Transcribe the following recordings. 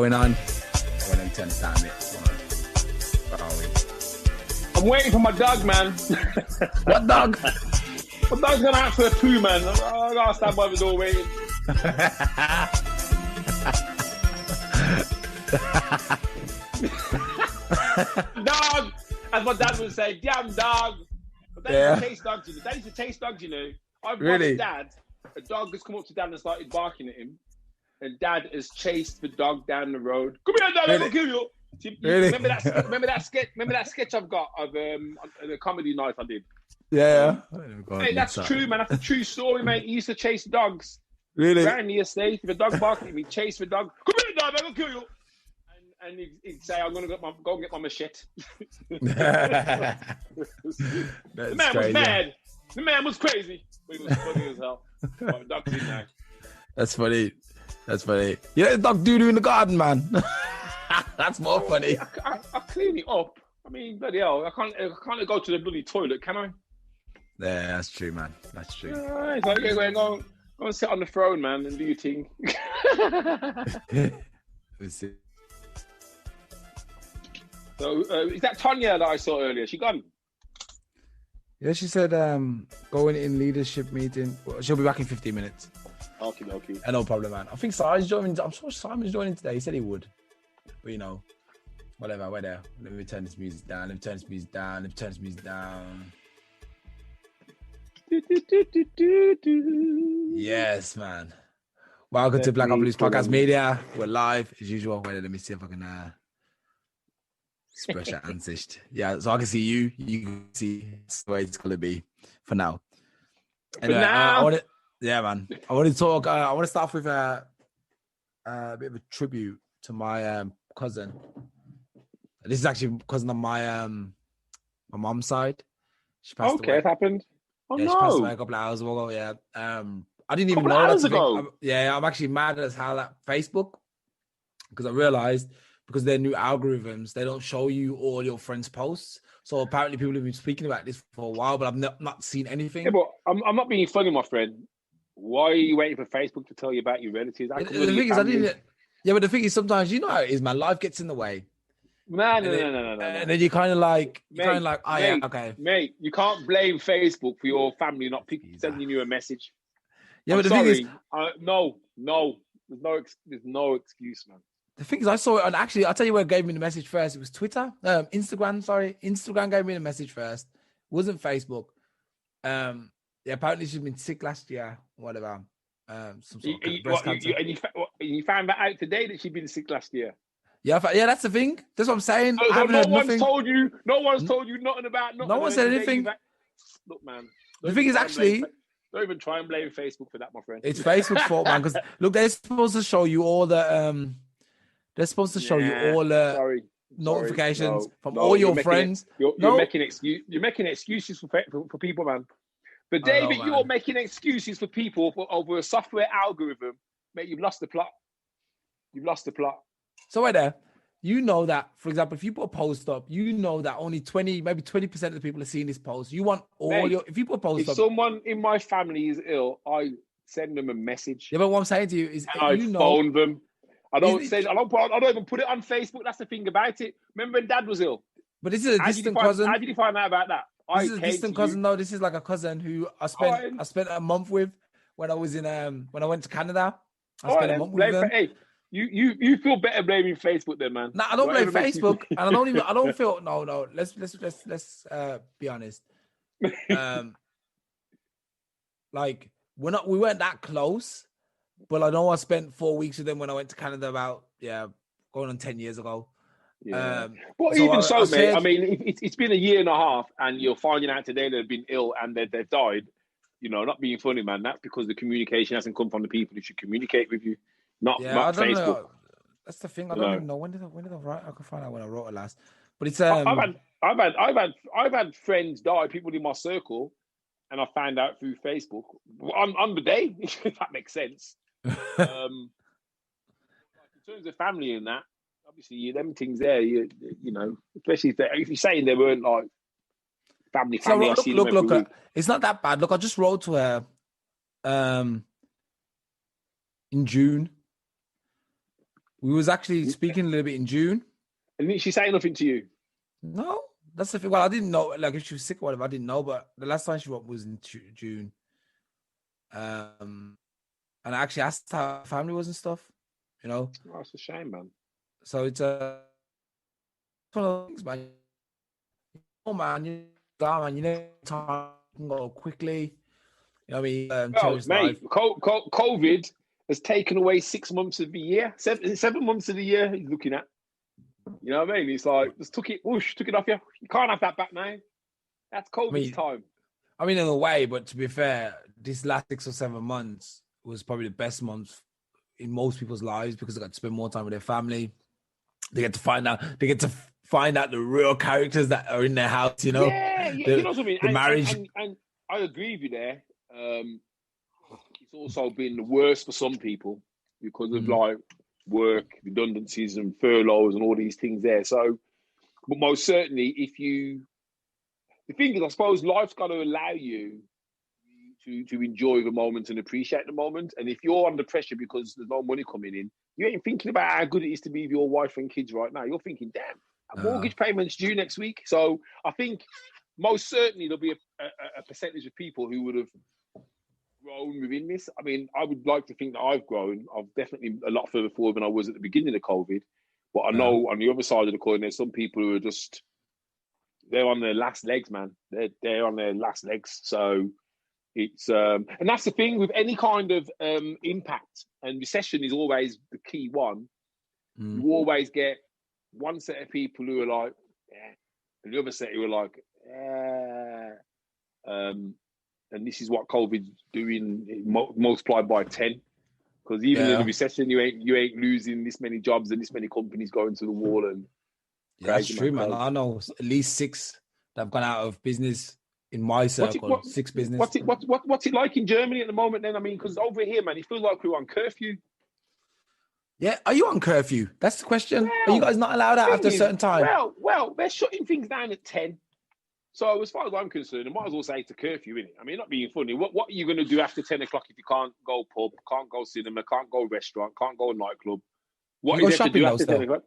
going on. I want them to understand it. Where are we? I'm waiting for my dog, man. What dog? My dog's gonna ask for a poo, man. I gotta stand by the door waiting. Dog, as my dad would say, damn dog. But Dad used to chase dogs, you know. Dad used to chase dogs, you know. I've Really? Dad. A dog has come up to Dad and started barking at him, and Dad has chased the dog down the road. Come here, Dad, Really? I'll kill you. Really? Remember that sketch? Remember that sketch I've got of the comedy night I did? Yeah. Hey, that's true, man. That's a true story, mate. He used to chase dogs. Really? Around the estate, if a dog barking at me, chase the dog. Come here, dog, I'll kill you. And he'd say, "I'm gonna go and get my machete." The man was mad. The man was crazy, but he was funny as hell. But the dog didn't know. That's funny. You let the dog doo-doo in the garden, man. That's more funny. I clean it up. I mean, bloody hell, I can't go to the bloody toilet, can I? Yeah, that's true, man. That's true. It's like, yeah, go and sit on the throne, man, and do your thing. Let's see. So, is that Tonya that I saw earlier? She gone? Yeah, she said going in leadership meeting. She'll be back in 15 minutes. Okay. No problem, man. I think Simon's joining. I'm sure Simon's joining today. He said he would. But, you know, whatever. We're there. Let me turn this music down. Yes, man. Welcome to Blackopolypse Podcast Media. We're live as usual. Wait, let me see if I can express your Ansicht. Yeah, so I can see you. You can see the way it's gonna be for now. Anyway, man. I want to talk. I want to start off with a bit of a tribute to my cousin. This is actually a cousin on my mom's side. She passed away. It happened. Oh, yeah, no. She passed away a couple of hours ago. Yeah. I didn't even know that. Yeah, I'm actually mad as hell at Facebook because I realized because their new algorithms, they don't show you all your friends' posts. So apparently people have been speaking about this for a while, but I've not seen anything. Yeah, but I'm not being funny, my friend. Why are you waiting for Facebook to tell you about your relatives? The thing is, but the thing is, sometimes you know how it is, man. Life gets in the way. No. And then you kind of like, okay. Mate, you can't blame Facebook for your family not sending you a message. Yeah, but the thing is, no, there's no excuse, man. The thing is, I saw it on, actually, I'll tell you where it gave me the message first. It was Twitter, Instagram gave me the message first. It wasn't Facebook. Yeah, apparently she's been sick last year, whatever. Some sort of breast cancer. You found that out today that she'd been sick last year? Yeah, that's the thing. That's what I'm saying. So no one's told you nothing about nothing. No one said anything. Look, man. The thing is, actually, don't even try and blame Facebook for that, my friend. It's Facebook's fault, man. Because look, they're supposed to show you all the notifications from all your friends. You're making excuses for people, man. But David, you're making excuses for people over a software algorithm. Mate, you've lost the plot. So right there, you know that, for example, if you put a post up, you know that only 20% of the people are seeing this post. You want if you put a post up. If someone in my family is ill, I send them a message. Yeah, but what I'm saying to you is, I phone them. I don't even put it on Facebook. That's the thing about it. Remember when Dad was ill? But this is a distant cousin. How did you find out about that? This is a distant cousin. No, this is like a cousin who I spent a month with when I was when I went to Canada. I spent a month with them. Hey, you feel better blaming Facebook then, man. No, I don't blame Facebook, and I don't feel no. Let's be honest. Like we weren't that close, but I know I spent 4 weeks with them when I went to Canada about going on 10 years ago. Yeah. Well, so mate. I mean, it's been a year and a half, and you're finding out today they've been ill and they've died. You know, not being funny, man. That's because the communication hasn't come from the people who should communicate with you. Not Facebook. Know. That's the thing. I don't even know when did I write. I can find out when I wrote it last. But it's I've had friends die, people in my circle, and I found out through Facebook on the day. If that makes sense. In terms of family and that, obviously them things there. You know, especially if you're saying they weren't like family. So look. It's not that bad. Look, I just wrote to her in June. We was actually speaking a little bit in June. And didn't she say nothing to you? No, that's the thing. Well, I didn't know, like, if she was sick or whatever, I didn't know, but the last time she went was in June. And I actually asked how her family was and stuff, you know? Oh, it's a shame, man. So it's one of those things, man. Oh, man, you know, time can go quickly. You know what I mean? Well, mate, COVID has taken away 6 months of the year. 7 months of the year he's looking at. You know what I mean? It's like, just took it off you. You can't have that back now. That's COVID's time. I mean, in a way, but to be fair, this last 6 or 7 months was probably the best month in most people's lives because they got to spend more time with their family. They get to find out the real characters that are in their house, you know? Yeah, you know what I mean? The marriage. And I agree with you there. It's also been worse for some people because of like work, redundancies and furloughs and all these things there. So, but most certainly, the thing is, I suppose life's got to allow you to enjoy the moment and appreciate the moment. And if you're under pressure because there's no money coming in, you ain't thinking about how good it is to be with your wife and kids right now. You're thinking, damn, a mortgage payment's due next week. So I think most certainly there'll be a percentage of people who would have grown within this. I mean, I would like to think that I've grown. I've definitely a lot further forward than I was at the beginning of COVID. But I know on the other side of the coin, there's some people who are just, they're on their last legs, man. They're on their last legs. So it's and that's the thing with any kind of impact, and recession is always the key one. You always get one set of people who are like, yeah, and the other set who are like, yeah. And this is what COVID's doing, multiplied by 10. Because even in a recession, you ain't losing this many jobs and this many companies going to the wall. And that's true, man. I know at least 6 that have gone out of business in my circle. 6 business. What's it like in Germany at the moment? Then I mean, because over here, man, it feels like we're on curfew. Yeah, are you on curfew? That's the question. Well, are you guys not allowed out after a certain time? Well, they're shutting things down at 10. So as far as I'm concerned, I might as well say it's a curfew, innit? I mean, not being funny. What are you going to do after 10 o'clock if you can't go pub, can't go cinema, can't go restaurant, can't go nightclub? What is there to do after 10 o'clock?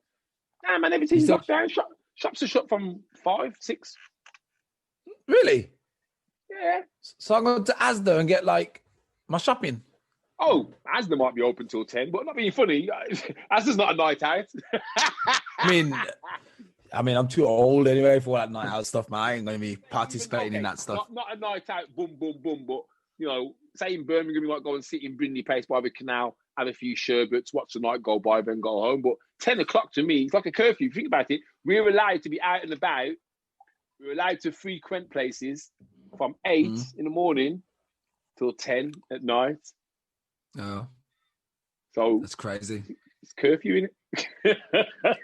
Nah, man, everything's locked down. Shops are shut from 5, 6. Really? Yeah. So I'm going to Asda and get like my shopping. Oh, Asda might be open till 10, but not being funny. Asda's not a night out. I mean, I'm too old anyway for all that night out stuff, man. I ain't going to be participating in that stuff. Not a night out, boom, boom, boom. But, you know, say in Birmingham, you might go and sit in Brindley Place by the canal, have a few sherbets, watch the night go by, then go home. But 10 o'clock to me, it's like a curfew. Think about it. We're allowed to be out and about. We're allowed to frequent places from 8 in the morning till 10 at night. Oh. So that's crazy. It's curfew, innit?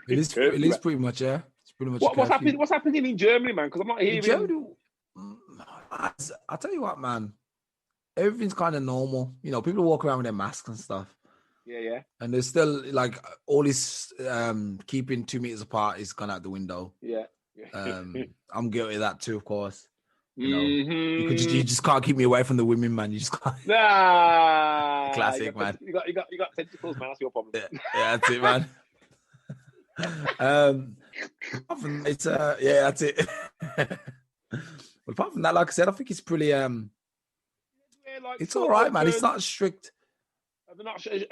It is pretty much, yeah. It's pretty much what's happening in Germany, man? Because I'm not hearing. Germany, I'll tell you what, man. Everything's kind of normal. You know, people walk around with their masks and stuff. Yeah. And there's still like all this keeping 2 meters apart is gone out the window. Yeah. I'm guilty of that too, of course. You know, you just can't keep me away from the women, man. You just can't. Nah, classic, man. You got tentacles, man. That's your problem. Yeah, that's it, man. That's it. Well, apart from that, like I said, I think it's pretty. It's all right, man. It's not strict. Are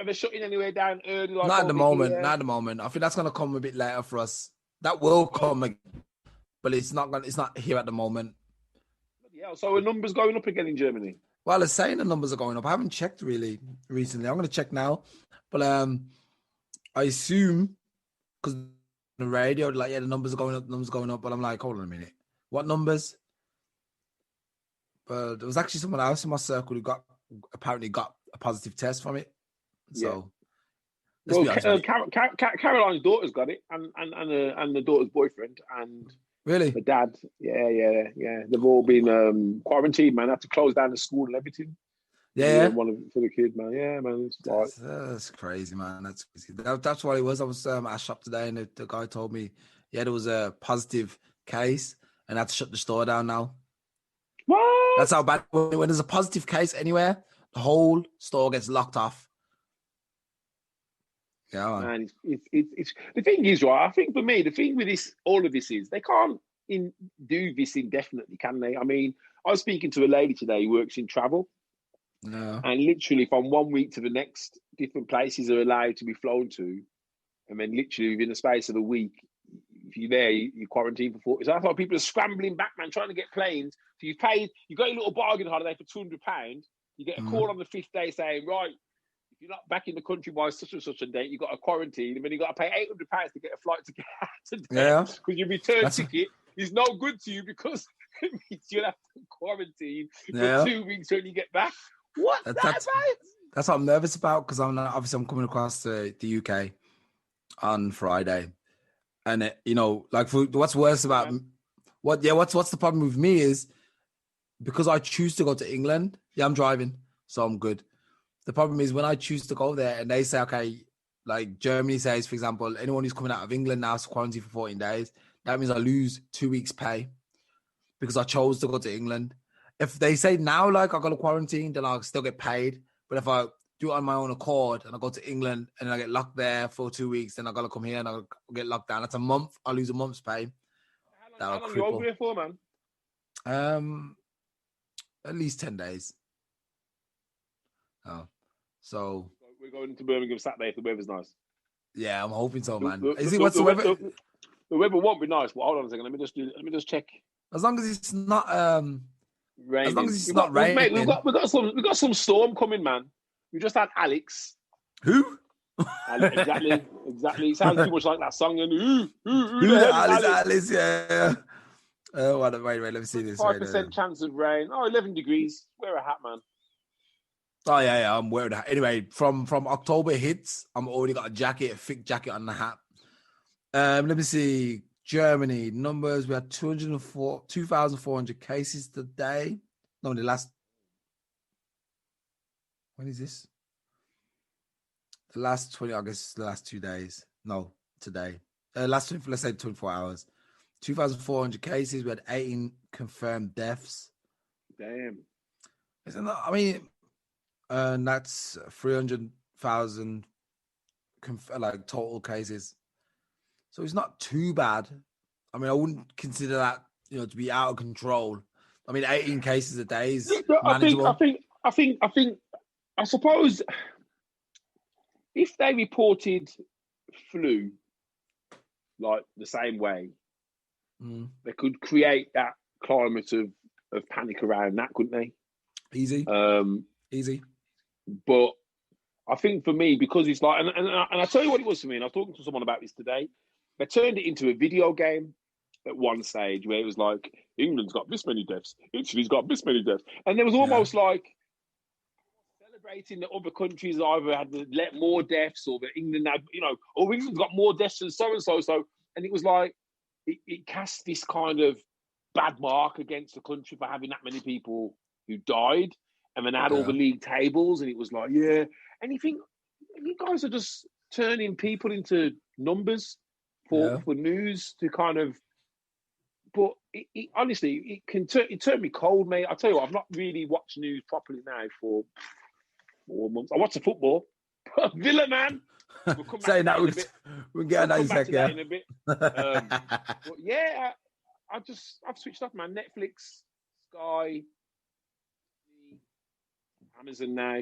they shutting anywhere down early? Like not at the moment. Not at the moment. I think that's gonna come a bit later for us. That will come, but it's not gonna. It's not here at the moment. Yeah, so are numbers going up again in Germany? Well, it's saying the numbers are going up. I haven't checked really recently. I'm going to check now. But I assume, because the radio, like, yeah, the numbers are going up. But I'm like, hold on a minute. What numbers? But there was actually someone else in my circle who apparently got a positive test from it. So, well, Caroline's daughter's got it, and the daughter's boyfriend, and really the dad. Yeah. They've all been quarantined, man. They have to close down the school and everything. Yeah. For the kid, man. Yeah, man. That's crazy, man. That's crazy. That's what it was. I was at a shop today, and the guy told me, yeah, there was a positive case, and I had to shut the store down now. What? That's how bad. When there's a positive case anywhere, the whole store gets locked off. Yeah, man. Man, it's the thing is, right? I think for me, the thing with all of this is they can't do this indefinitely, can they? I mean, I was speaking to a lady today who works in travel, No. and literally from one week to the next, different places are allowed to be flown to, and then literally within the space of a week, if you're there, you quarantine for 40. So that's why people are scrambling back, man, trying to get planes. So you got a little bargain holiday for £200. You get a call on the 5th day saying, right, if you're not back in the country by such and such a date, you've got to quarantine, and then you've got to pay £800 to get a flight to get out today. Yeah. Because your return ticket is no good to you because it means you'll have to quarantine for 2 weeks when you get back. What's that about? That's what I'm nervous about, because I'm coming across the UK on Friday. And what's worse about what's the problem with me is because I choose to go to England. Yeah, I'm driving, so I'm good. The problem is when I choose to go there and they say, okay, like Germany says, for example, anyone who's coming out of England now is quarantined for 14 days. That means I lose 2 weeks' pay because I chose to go to England. If they say now, like, I got to quarantine, then I'll still get paid. But if I do it on my own accord and I go to England and I get locked there for 2 weeks, then I got to come here and I'll get locked down. That's a month. I'll lose a month's pay. How long you over here for, man? At least 10 days. Oh, so we're going to Birmingham Saturday if the weather's nice. Yeah, I'm hoping so, man. What's the weather? The weather won't be nice, but hold on a second. Let me just check. As long as it's not raining. As long as it's not raining. Mate, we've got some storm coming, man. We just had Alex. Who? Exactly. It sounds too much like that song. And who the hell is Alex? Yeah. Wait, let me see this. 5% chance of rain. 11 degrees. Wear a hat, man. Oh yeah, I'm wearing a hat. Anyway, from October hits, I'm already got a thick jacket on the hat. Let me see. Germany numbers. We had 2,400 cases today. No, the last. When is this? The last 20. I guess the last 2 days. No, today. Let's say 24 hours. 2,400 cases. We had 18 confirmed deaths. Damn. Isn't that? I mean, and that's 300,000 total cases. So it's not too bad. I mean, I wouldn't consider that to be out of control. I mean, 18 cases a day is manageable. I suppose if they reported flu like the same way, they could create that climate of panic around that, couldn't they? Easy. Easy. But I think for me, because it's like, and I tell you what it was for me, and I was talking to someone about this today. They turned it into a video game at one stage where it was like, England's got this many deaths, Italy's got this many deaths. And there was almost like celebrating that other countries either had let more deaths or that England had, England's got more deaths than so-and-so. And it was like, it cast this kind of bad mark against the country for having that many people who died. And then had all the league tables, and it was like, yeah. And you think, you guys are just turning people into numbers for news to kind of. But honestly, it turned me cold, mate. I tell you what, I've not really watched news properly now for 4 months. I watch the football. Villa, man. We'll come back to that in a bit. We'll get a second. In a bit. But yeah, I've switched off, man. Netflix, Sky, Amazon now.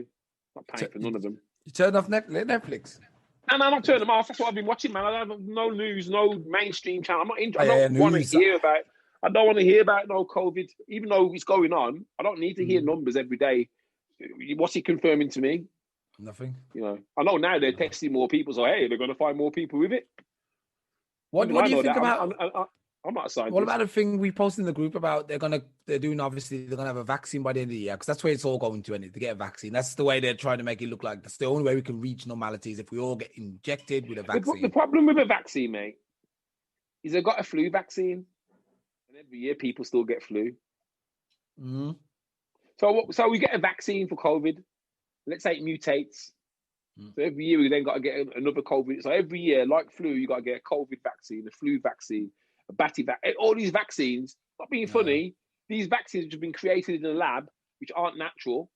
Not paying for none of them. You turned off Netflix? And I'm not turning them off. That's what I've been watching, man. I don't have no news, no mainstream channel. I'm not interested. I don't want to hear about. I don't want to hear about no COVID, even though it's going on. I don't need to hear numbers every day. What's he confirming to me? Nothing. I know now they're testing more people, so hey, they're going to find more people with it. What do you think about? I'm not a scientist. What about the thing we posted in the group about they're gonna have a vaccine by the end of the year, because that's where it's all going to get a vaccine. That's the way they're trying to make it look like that's the only way we can reach normality is if we all get injected with a vaccine. The problem with a vaccine, mate, is they've got a flu vaccine, and every year people still get flu. Mm-hmm. So we get a vaccine for COVID. Let's say it mutates. So every year we then got to get another COVID. So every year, like flu, you got to get a COVID vaccine, a flu vaccine, a batty vaccine. All these vaccines, not being funny, these vaccines which have been created in a lab, which aren't natural,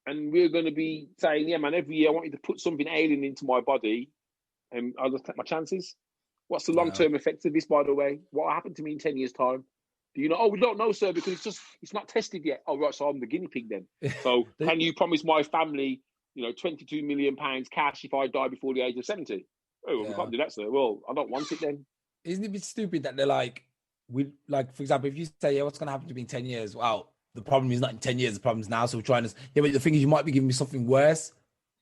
and we're going to be saying, yeah, man, every year I want you to put something alien into my body, and I'll just take my chances. What's the long-term effect of this, by the way? What will happen to me in 10 years' time? Do you know? Oh, we don't know, sir, because it's not tested yet. Oh, right, so I'm the guinea pig then. So can you promise my family, £22 million cash if I die before the age of 70? Oh, well, we can't do that, sir. Well, I don't want it then. Isn't it a bit stupid that they're like, for example, if you say, yeah, what's going to happen to me in 10 years? Well, the problem is not in 10 years, the problem is now. So we're trying to, but the thing is, you might be giving me something worse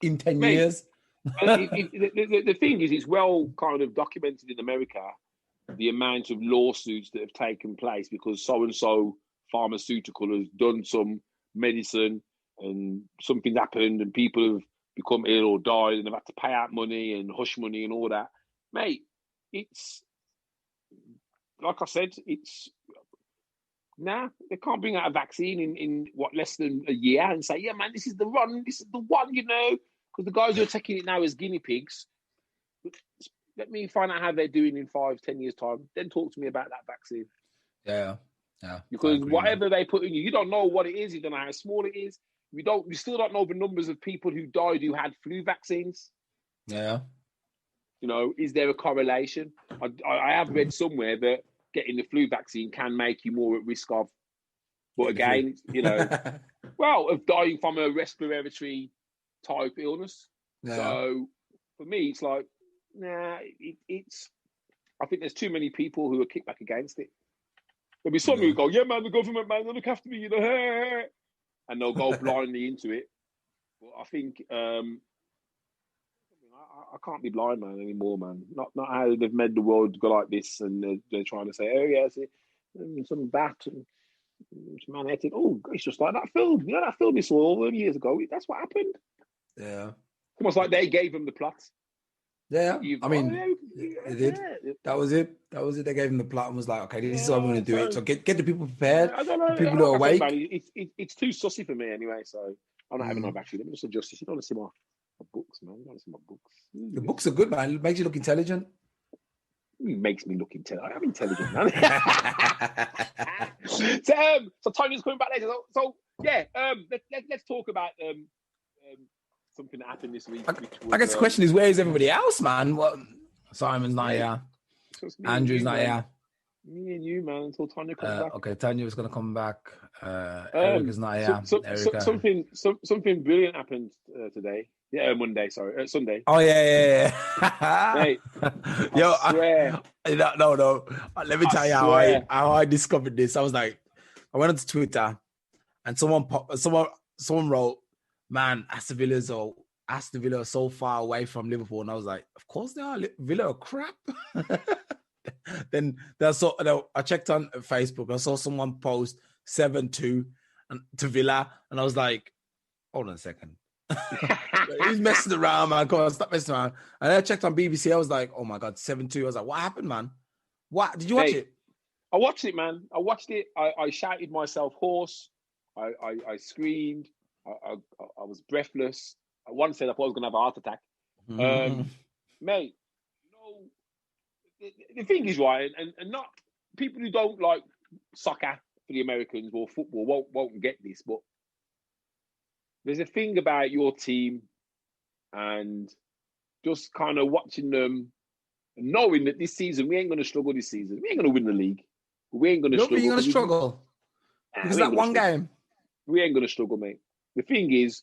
in 10 years. The thing is, it's well kind of documented in America, the amount of lawsuits that have taken place because so-and-so pharmaceutical has done some medicine and something happened and people have become ill or died and they've had to pay out money and hush money and all that. Mate, it's, like I said, they can't bring out a vaccine in less than a year and say, yeah, man, this is the one, because the guys who are taking it now as guinea pigs, let me find out how they're doing in 5-10 years' time. Then talk to me about that vaccine. Yeah. Because whatever they put in you don't know what it is. You don't know how small it is. We still don't know the numbers of people who died who had flu vaccines. Yeah. Is there a correlation? I have read somewhere that getting the flu vaccine can make you more at risk of. But again, of dying from a respiratory type illness. Yeah. So for me, it's like, I think there's too many people who are kicked back against it. There'll be some who go, yeah, man, the government, man, they'll look after me, and they'll go blindly into it. But I think I can't be blind, man, anymore, man. Not how they've made the world go like this, and they're trying to say, oh, yeah, some bat and some man ate it. Oh, it's just like that film. That film we saw all them years ago. That's what happened. Yeah. Almost like they gave them the plot. Yeah, I mean, they did. That was it. They gave him the plot and was like, okay, this is how I'm going to do it. So get the people prepared. I don't know. The people who are awake. It's too sussy for me anyway, so I'm not having my battery. Let me just adjust this. You don't want to see my books, man. You don't want to see my books. The books are good, man. It makes you look intelligent. It makes me look intelligent. I'm intelligent, man. So Tonya's coming back later. So yeah, let's talk about something that happened this week. I guess the question is, where is everybody else, man? What? Simon's not here. Andrew's not here. Me and you, man, until Tonya comes back. Okay, Tonya was going to come back. Erica's not here. Something brilliant happened today. Yeah, Monday. Sorry, Sunday. Oh yeah. Mate, yo, I swear. No. Let me tell you how I discovered this. I was like, I went onto Twitter, and someone wrote, man, Aston Villa are so far away from Liverpool. And I was like, of course they are. Villa are crap. Then I checked on Facebook. I saw someone post 7-2 to Villa. And I was like, hold on a second. He's messing around, man. Come on, stop messing around. And I checked on BBC. I was like, oh my God, 7-2. I was like, what happened, man? What? Did you watch it? I watched it, man. I watched it. I shouted myself hoarse. I screamed. I was breathless. At one stage, I thought I was going to have a heart attack. Mate, the thing is, right, and not people who don't like soccer for the Americans or football won't get this, but there's a thing about your team and just kind of watching them and knowing that this season, we ain't going to struggle this season. We ain't going to win the league. But we ain't going to struggle. You're going to struggle? Because that one game? We ain't going to struggle, mate. The thing is,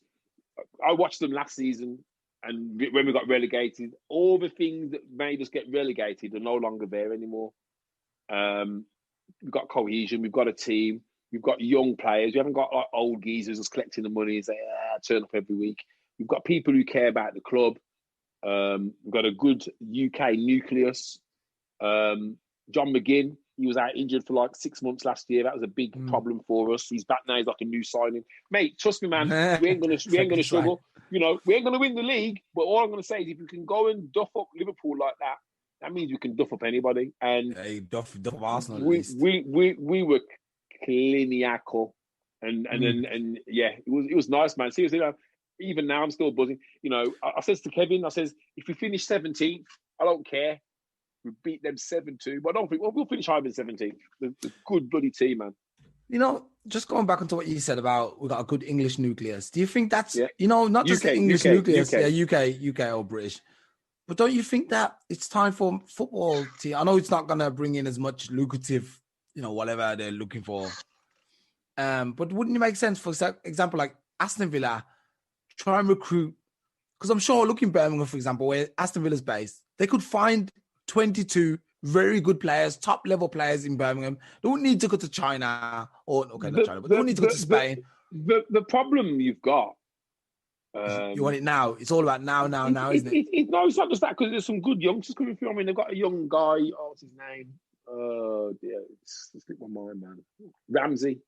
I watched them last season, and when we got relegated, all the things that made us get relegated are no longer there anymore. We've got cohesion, we've got a team, we've got young players. We haven't got like old geezers just collecting the money and say, turn up every week. We've got people who care about the club. We've got a good UK nucleus. John McGinn, he was out injured for like 6 months last year. That was a big problem for us. He's back now. He's like a new signing. Mate, trust me, man. We ain't gonna struggle. We ain't gonna win the league. But all I'm gonna say is, if you can go and duff up Liverpool like that, that means we can duff up anybody. And duff up Arsenal. We were clinical, and yeah, it was nice, man. Seriously, even now I'm still buzzing. I says to Kevin, if we finish 17th, I don't care. We beat them 7-2, but I don't think we'll finish higher than 17th. The good bloody team, man. Just going back onto what you said about we got a good English nucleus. Do you think that's, Yeah. not just the English nucleus, UK. Yeah, UK or British, but don't you think that it's time for football to, I know it's not going to bring in as much lucrative, whatever they're looking for. But wouldn't it make sense, for example, like Aston Villa, try and recruit, because I'm sure looking Birmingham, for example, where Aston Villa's based, they could find 22 very good players, top level players in Birmingham. They wouldn't need to go to China not China, but they wouldn't need to go to Spain. The problem you've got. You want it now. It's all about now, isn't it? No, it's not just that, because there's some good youngsters coming through. I mean, they've got a young guy. Oh, what's his name? Yeah, it's slipped my mind, man. Ramsey.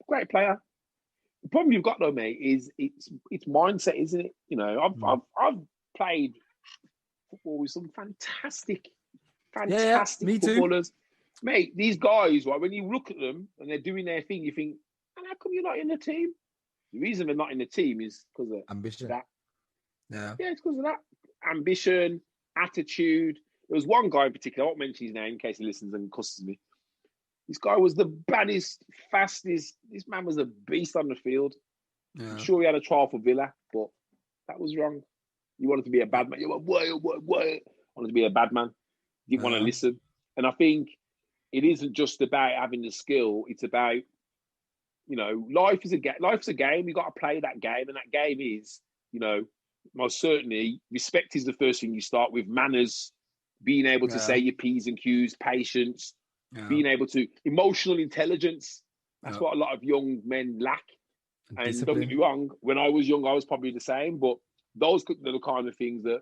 Great player. The problem you've got though, mate, is it's mindset, isn't it? I've played football with some fantastic me footballers. Too. Mate, these guys, right, when you look at them and they're doing their thing, you think, and how come you're not in the team? The reason they're not in the team is because of ambition. That. Yeah, it's because of that. Ambition, attitude. There was one guy in particular, I won't mention his name in case he listens and cusses me. This guy was the baddest, fastest. This man was a beast on the field. Yeah. I'm sure he had a trial for Villa, but that was wrong. You wanted to be a bad man. You were what? Wanted to be a bad man. Didn't want to listen. And I think it isn't just about having the skill. It's about, life is a game. You got to play that game, and that game is, most certainly, respect is the first thing you start with. Manners, being able to say your P's and Q's, patience. Yeah. Being able to, emotional intelligence, that's what a lot of young men lack. And discipline. Don't get me wrong, when I was young, I was probably the same, but those are the kind of things that,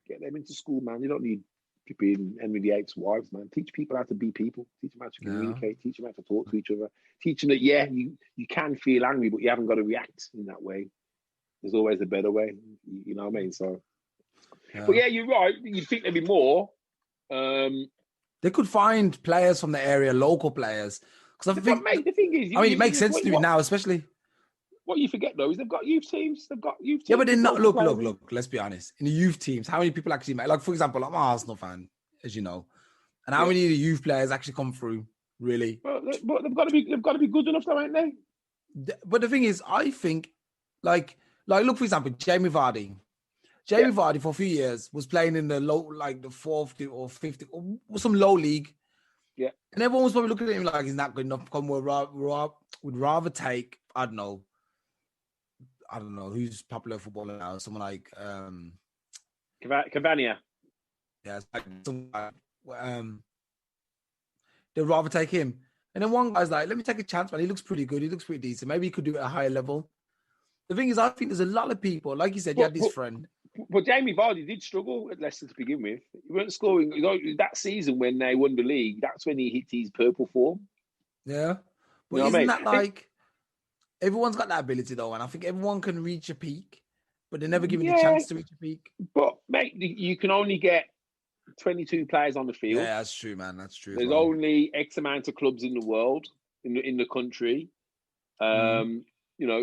get them into school, man. You don't need people in Henry VIII's wives, man. Teach people how to be people. Teach them how to communicate. Teach them how to talk to each other. Teach them that, you can feel angry, but you haven't got to react in that way. There's always a better way. You know what I mean? So, but you're right. You'd think there'd be more. They could find players from the area, local players. Because I think, mate, the thing is, it makes sense to do it now, especially. What you forget though is they've got youth teams. Yeah, but then look. Let's be honest. In the youth teams, how many people actually make? Like, for example, I'm an Arsenal fan, as you know, and how many of the youth players actually come through? Really? But they've got to be good enough, though, ain't they? But the thing is, I think, like look, for example, Jamie Vardy. Vardy for a few years was playing in the low, like the 4th or 5th, or some low league. Yeah. And everyone was probably looking at him like he's not good enough. Would rather take, I don't know who's popular footballer now. Someone like Cavani. Yeah, it's like they'd rather take him. And then one guy's like, let me take a chance, man. He looks pretty good. He looks pretty decent. Maybe he could do it at a higher level. The thing is, I think there's a lot of people, like you said, you had this friend. But Jamie Vardy did struggle at Leicester to begin with. He weren't scoring. That season when they won the league, that's when he hit his purple form. Yeah. But isn't that like, everyone's got that ability though, and I think everyone can reach a peak, but they're never given the chance to reach a peak. But, mate, you can only get 22 players on the field. Yeah, that's true, man. That's true. There's only X amount of clubs in the world, in the country.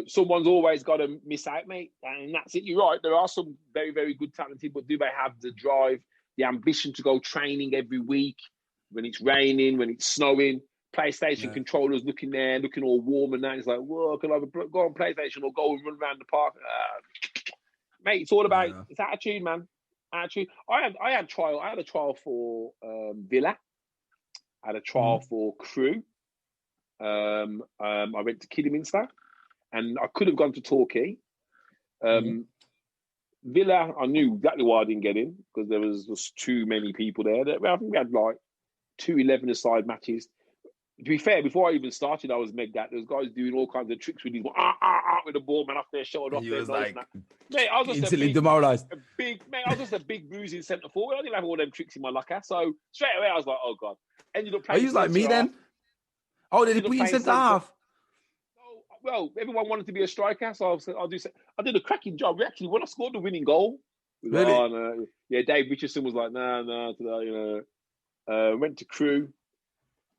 Someone's always got to miss out, mate. And that's it. You're right. There are some very, very good talented, but do they have the drive, the ambition to go training every week when it's raining, when it's snowing? PlayStation controllers looking all warm and that. It's like, whoa, can I go on PlayStation or go and run around the park? Mate, it's all about it's attitude, man. Attitude. I had a trial for Villa. I had a trial for Crewe. I went to Kidderminster. And I could have gone to Torquay. Villa, I knew exactly why I didn't get in, because there was just too many people there. I think we had like 2 11-a-side matches. To be fair, before I even started, I was megged out. There was guys doing all kinds of tricks with these with the ball, man, off their shoulder, off their nose. Like, mate, I was just instantly demoralised. I was just a big bruising centre forward. I didn't have all them tricks in my locker. So straight away, I was like, oh God. Ended up playing. Are you like me then? Oh, did he put you in centre half? Well, everyone wanted to be a striker, so I did a cracking job. Actually, when I scored the winning goal, really? Dave Richardson was like, went to Crewe.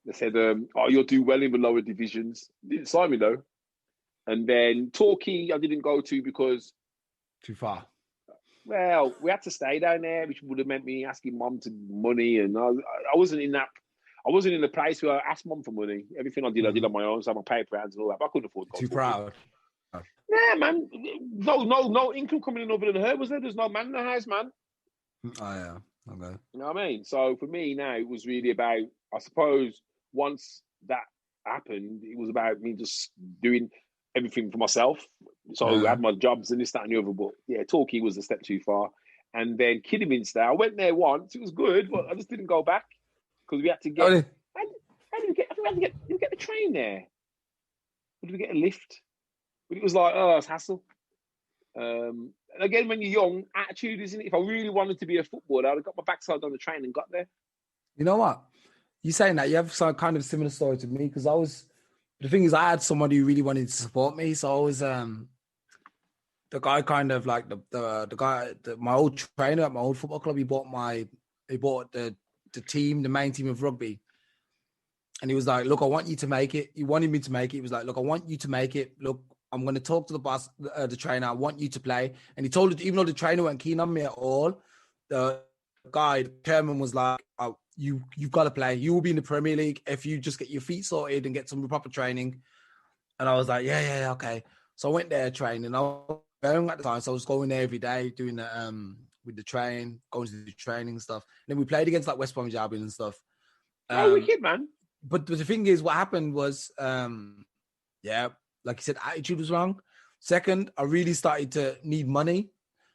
They said, you'll do well in the lower divisions. Didn't sign me though. And then Torquay, I didn't go to because too far. Well, we had to stay down there, which would have meant me asking mum to money, and I wasn't in that. I wasn't in the place where I asked mum for money. Everything I did on my own. So my paper rounds and all that. But I couldn't afford to go. Too proud. Nah, man. No income coming in other than her. Was there? There's no man in the house, man. Oh yeah. Okay. You know what I mean? So for me now, it was really about. I suppose once that happened, it was about me just doing everything for myself. So I had my jobs and this, that, and the other. But yeah, Torquay was a step too far. And then Kidderminster, I went there once. It was good, but I just didn't go back because we had to get. How did we get? I think we had to get the train there. Or did we get a lift? But it was like, oh, it's hassle. And again, when you're young, attitude, isn't it? If I really wanted to be a footballer, I'd have got my backside on the train and got there. You know what? You saying that, you have some kind of similar story to me because the thing is, I had somebody who really wanted to support me. So I was, the guy kind of like my old trainer at my old football club, he bought the team, the main team of rugby. And he was like, look, I want you to make it. He wanted me to make it. He was like, look, I want you to make it. Look, I'm going to talk to the boss, the trainer. I want you to play. And he told it, even though the trainer weren't keen on me at all, the guy, the chairman was like, oh, you've got to play. You will be in the Premier League if you just get your feet sorted and get some proper training. And I was like, yeah, okay. So I went there training. I was young at the time, so I was going there every day doing the with the train, going to the training and stuff. And then we played against like West Bromwich Albion and stuff. Wicked, man. But the thing is, what happened was, like you said, attitude was wrong. Second, I really started to need money.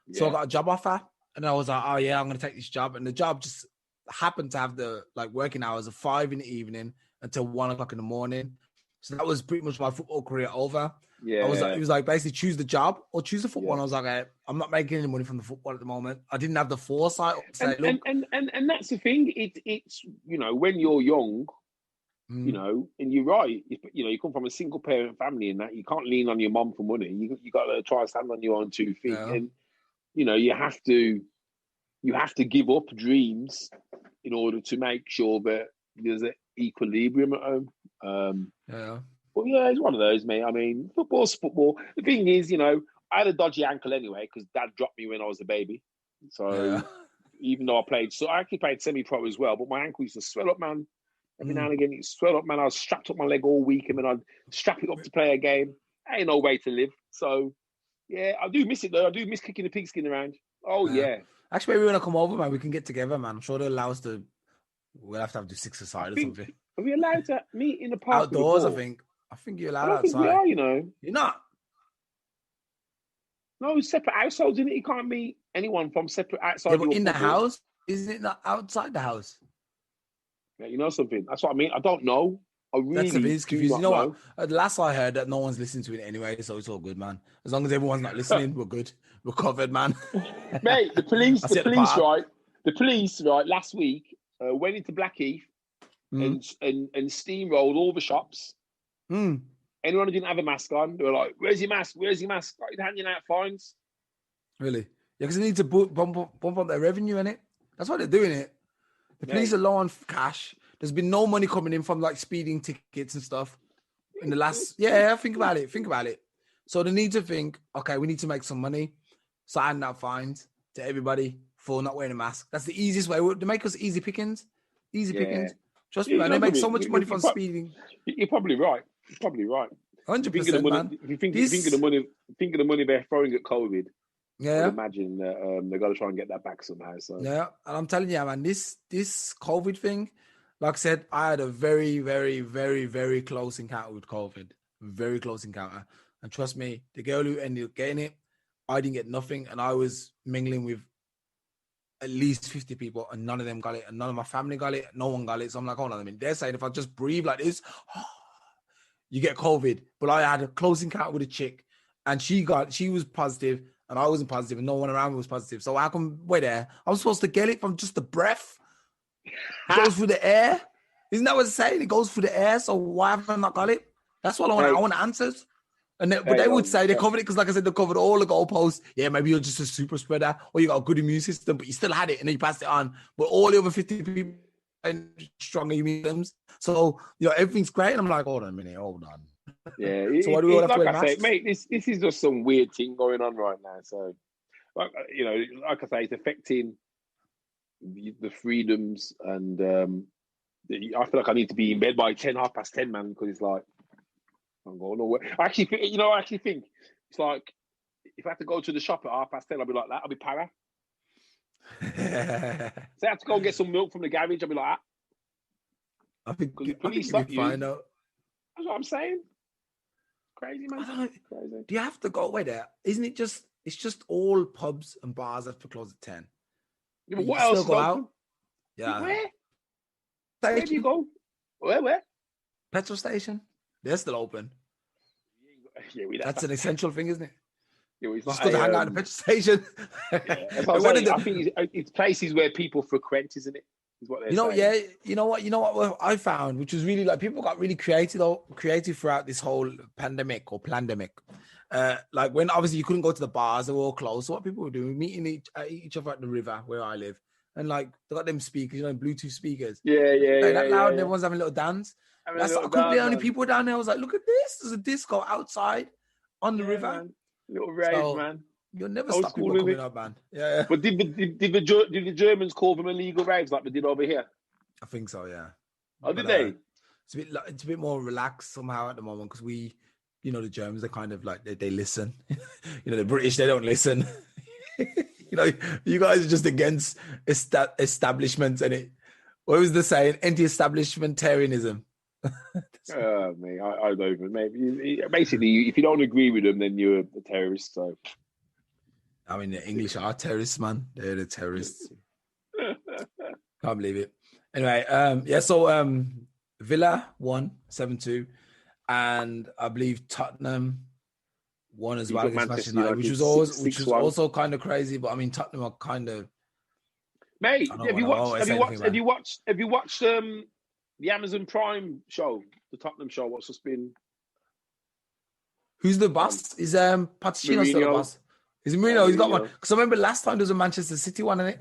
Yeah. So I got a job offer. And I was like, oh, yeah, I'm going to take this job. And the job just happened to have the working hours of 5 in the evening until 1 o'clock in the morning. So that was pretty much my football career over. Yeah. It was like basically choose the job or choose the football. Yeah. And I was like, hey, I'm not making any money from the football at the moment. I didn't have the foresight to say, look. And that's the thing. It's when you're young, and you're right. You come from a single parent family and that you can't lean on your mum for money. You got to try and stand on your own 2 feet. Yeah. And, you have to give up dreams in order to make sure that there's an equilibrium at home. But yeah, it's one of those, mate. I mean, football's football. The thing is, I had a dodgy ankle anyway because Dad dropped me when I was a baby. So even though I actually played semi-pro as well, but my ankle used to swell up, man. Every now and again, it swelled up, man. I was strapped up my leg all week, and then I'd strap it up to play a game. Ain't no way to live. So, yeah, I do miss it, though. I do miss kicking the pigskin around. Oh, yeah. Actually, maybe when I come over, man, we can get together, man. I'm sure they'll allow us to... We'll have to do 6-a-side or something. Are we allowed to meet in the park? Outdoors, I think. I think you're allowed outside. I think we are, You're not? No, separate households, isn't it? You can't meet anyone from separate outside. Yeah, but in the house? Isn't it not outside the house? Yeah, you know something? That's what I mean. I don't know. I really That's confusing. You know what? The last I heard that no one's listening to it anyway, so it's all good, man. As long as everyone's not listening, we're good. We're covered, man. Mate, the police, right, last week went into Blackheath and steamrolled all the shops. Anyone who didn't have a mask on, they were like, "Where's your mask? Where's your mask?" Started handing out fines. Really? Yeah, because they need to bump up their revenue, innit? That's why they're doing it. The police are low on cash. There's been no money coming in from like speeding tickets and stuff in the last. Yeah, think about it. So they need to think, okay, we need to make some money. So hand out fines to everybody for not wearing a mask. That's the easiest way. They make us easy pickings. Pickings. Trust me, man. They make so much money from speeding. You're probably right. 100%, man. If you think of the money they're throwing at COVID. Yeah, I would imagine that they've got to try and get that back somehow. So yeah, and I'm telling you, man, this COVID thing, like I said, I had a very, very, very, very close encounter with COVID. Very close encounter, and trust me, the girl who ended up getting it, I didn't get nothing, and I was mingling with at least 50 people, and none of them got it, and none of my family got it. No one got it. So I'm like, hold on a minute. They're saying if I just breathe like this, you get COVID. But I had a close encounter with a chick, and she was positive. And I wasn't positive, and no one around me was positive. So how come we're there? I'm supposed to get it from just the breath? It goes through the air. Isn't that what it's saying? It goes through the air. So why have I not got it? That's what I want. I want answers. And but they would say they covered it because, like I said, they covered all the goalposts. Yeah, maybe you're just a super spreader, or you got a good immune system, but you still had it, and then you passed it on. But all the other 50 people and stronger immune systems. So everything's great. And I'm like, hold on a minute, hold on. Yeah, so why do we all have to wear masks? Mate, this is just some weird thing going on right now. So like like I say, it's affecting the freedoms, and I feel like I need to be in bed by 10:30, man, because it's like I'm going nowhere. I actually think it's like if I have to go to the shop at 10:30, I'll be like that. I'll be para. Say I have to go and get some milk from the garage, I'll be like that. I think because the I think police you stop can you. find out. That's what I'm saying. Crazy, man. I don't know. Crazy. Do you have to go away there? Isn't it just? It's just all pubs and bars have to close at 10. Yeah, but You what can else still is go open? out? Yeah. Where do you go? Where? Petrol station. They're still open. Yeah, That's an essential thing, isn't it? Yeah, it's Just not go to hang out at the petrol station. Yeah, that's what I'm saying. I think it's places where people frequent, isn't it? Is what they're saying. Yeah. You know what I found, which was really like people got really creative throughout this whole pandemic or plandemic. Like when obviously you couldn't go to the bars, they were all closed. So what people were doing, meeting each other at the river where I live, and like they got them speakers, Bluetooth speakers. Yeah. That loud, and everyone's having a little dance. I couldn't believe how many people were down there. I was like, look at this. There's a disco outside on the river. Man. Little rave, man. You'll never stop people coming up, man. Yeah. But did the Germans call them illegal raves like they did over here? I think so, yeah. Oh, did they? It's a bit more relaxed somehow at the moment because we, the Germans are kind of like they listen. The British, they don't listen. You guys are just against establishments and it. What was the saying? Anti-establishmentarianism. Mate, I don't even. Maybe basically, if you don't agree with them, then you're a terrorist. So, I mean, the English are terrorists, man. They're the terrorists. Can't believe it. Anyway, So Villa won 7-2, and I believe Tottenham won as well against Manchester United, which was also kind of crazy. But I mean, Tottenham are kind of. Mate, have you watched the Amazon Prime show, the Tottenham show? What's just been? Who's the boss? Is Pochettino still the boss? Is it Mourinho? He's got one. Because I remember last time there was a Manchester City one, in it.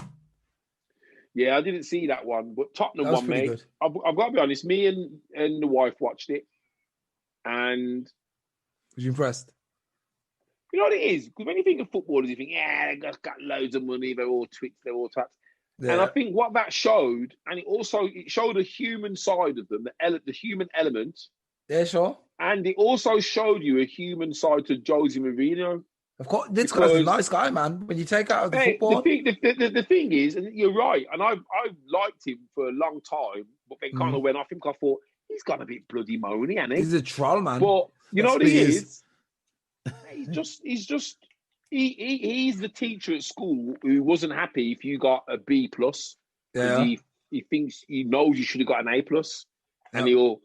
Yeah, I didn't see that one, but Tottenham won, mate. Good. I've got to be honest. Me and the wife watched it, and was you impressed? You know what it is? Because when you think of footballers, you think, they got loads of money, they're all twits, they're all taps. Yeah. And I think what that showed, and it showed a human side of them, the human element. Yeah, sure. And it also showed you a human side to Jose Mourinho. Of course, this guy's a nice guy, man. When you take out of the football, the thing is, and you're right, and I liked him for a long time, but then kind of when I thought he's got a bit bloody moany, hasn't he? He's a troll, man. But you know what he is? He's the teacher at school who wasn't happy if you got a B+. Yeah. He knows you should have got an A+, and he'll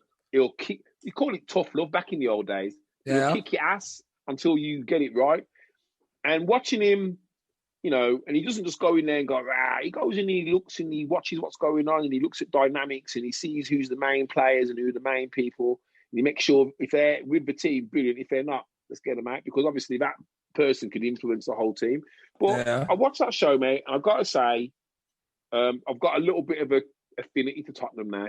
kick. You call it tough love back in the old days. He'll kick your ass until you get it right. And watching him, and he doesn't just go in there and go, he goes in and he looks and he watches what's going on and he looks at dynamics and he sees who's the main players and who are the main people. And he makes sure if they're with the team, brilliant. If they're not, let's get them out, because obviously that person could influence the whole team. But I watched that show, mate, and I've got to say, I've got a little bit of an affinity to Tottenham now.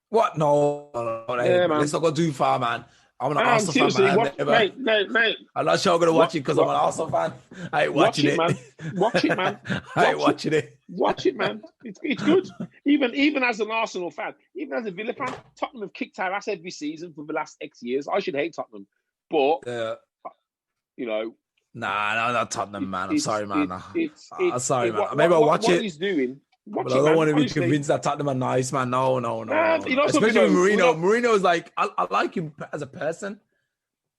What? No. Yeah, man. Let's not go too far, man. I'm an Arsenal fan, man. Mate. I'm not sure I'm going to watch it because I'm an Arsenal fan. I ain't watching it. Watch it, man. I ain't watching it. Watch it, man. It's good. Even as an Arsenal fan, even as a Villa fan, Tottenham have kicked our ass every season for the last X years. I should hate Tottenham. But, Nah, not Tottenham, man. I'm sorry, man. I'm sorry, man. Maybe I'll watch it. What he's doing. But I don't want to be convinced that Tottenham are nice, man. No. Especially with Mourinho. Mourinho is like, I like him as a person,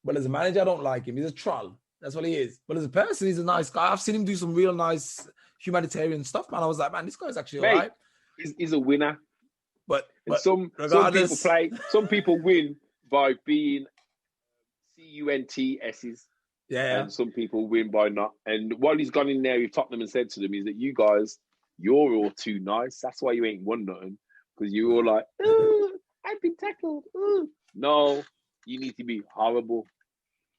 but as a manager, I don't like him. He's a troll. That's what he is. But as a person, he's a nice guy. I've seen him do some real nice humanitarian stuff, man. I was like, man, this guy's actually all right. He's a winner. But some people win by being CUNTSs. Yeah. And some people win by not. And what he's gone in there with Tottenham and said to them is that you guys, you're all too nice. That's why you ain't won nothing. Because you're all like, I've been tackled. No, you need to be horrible.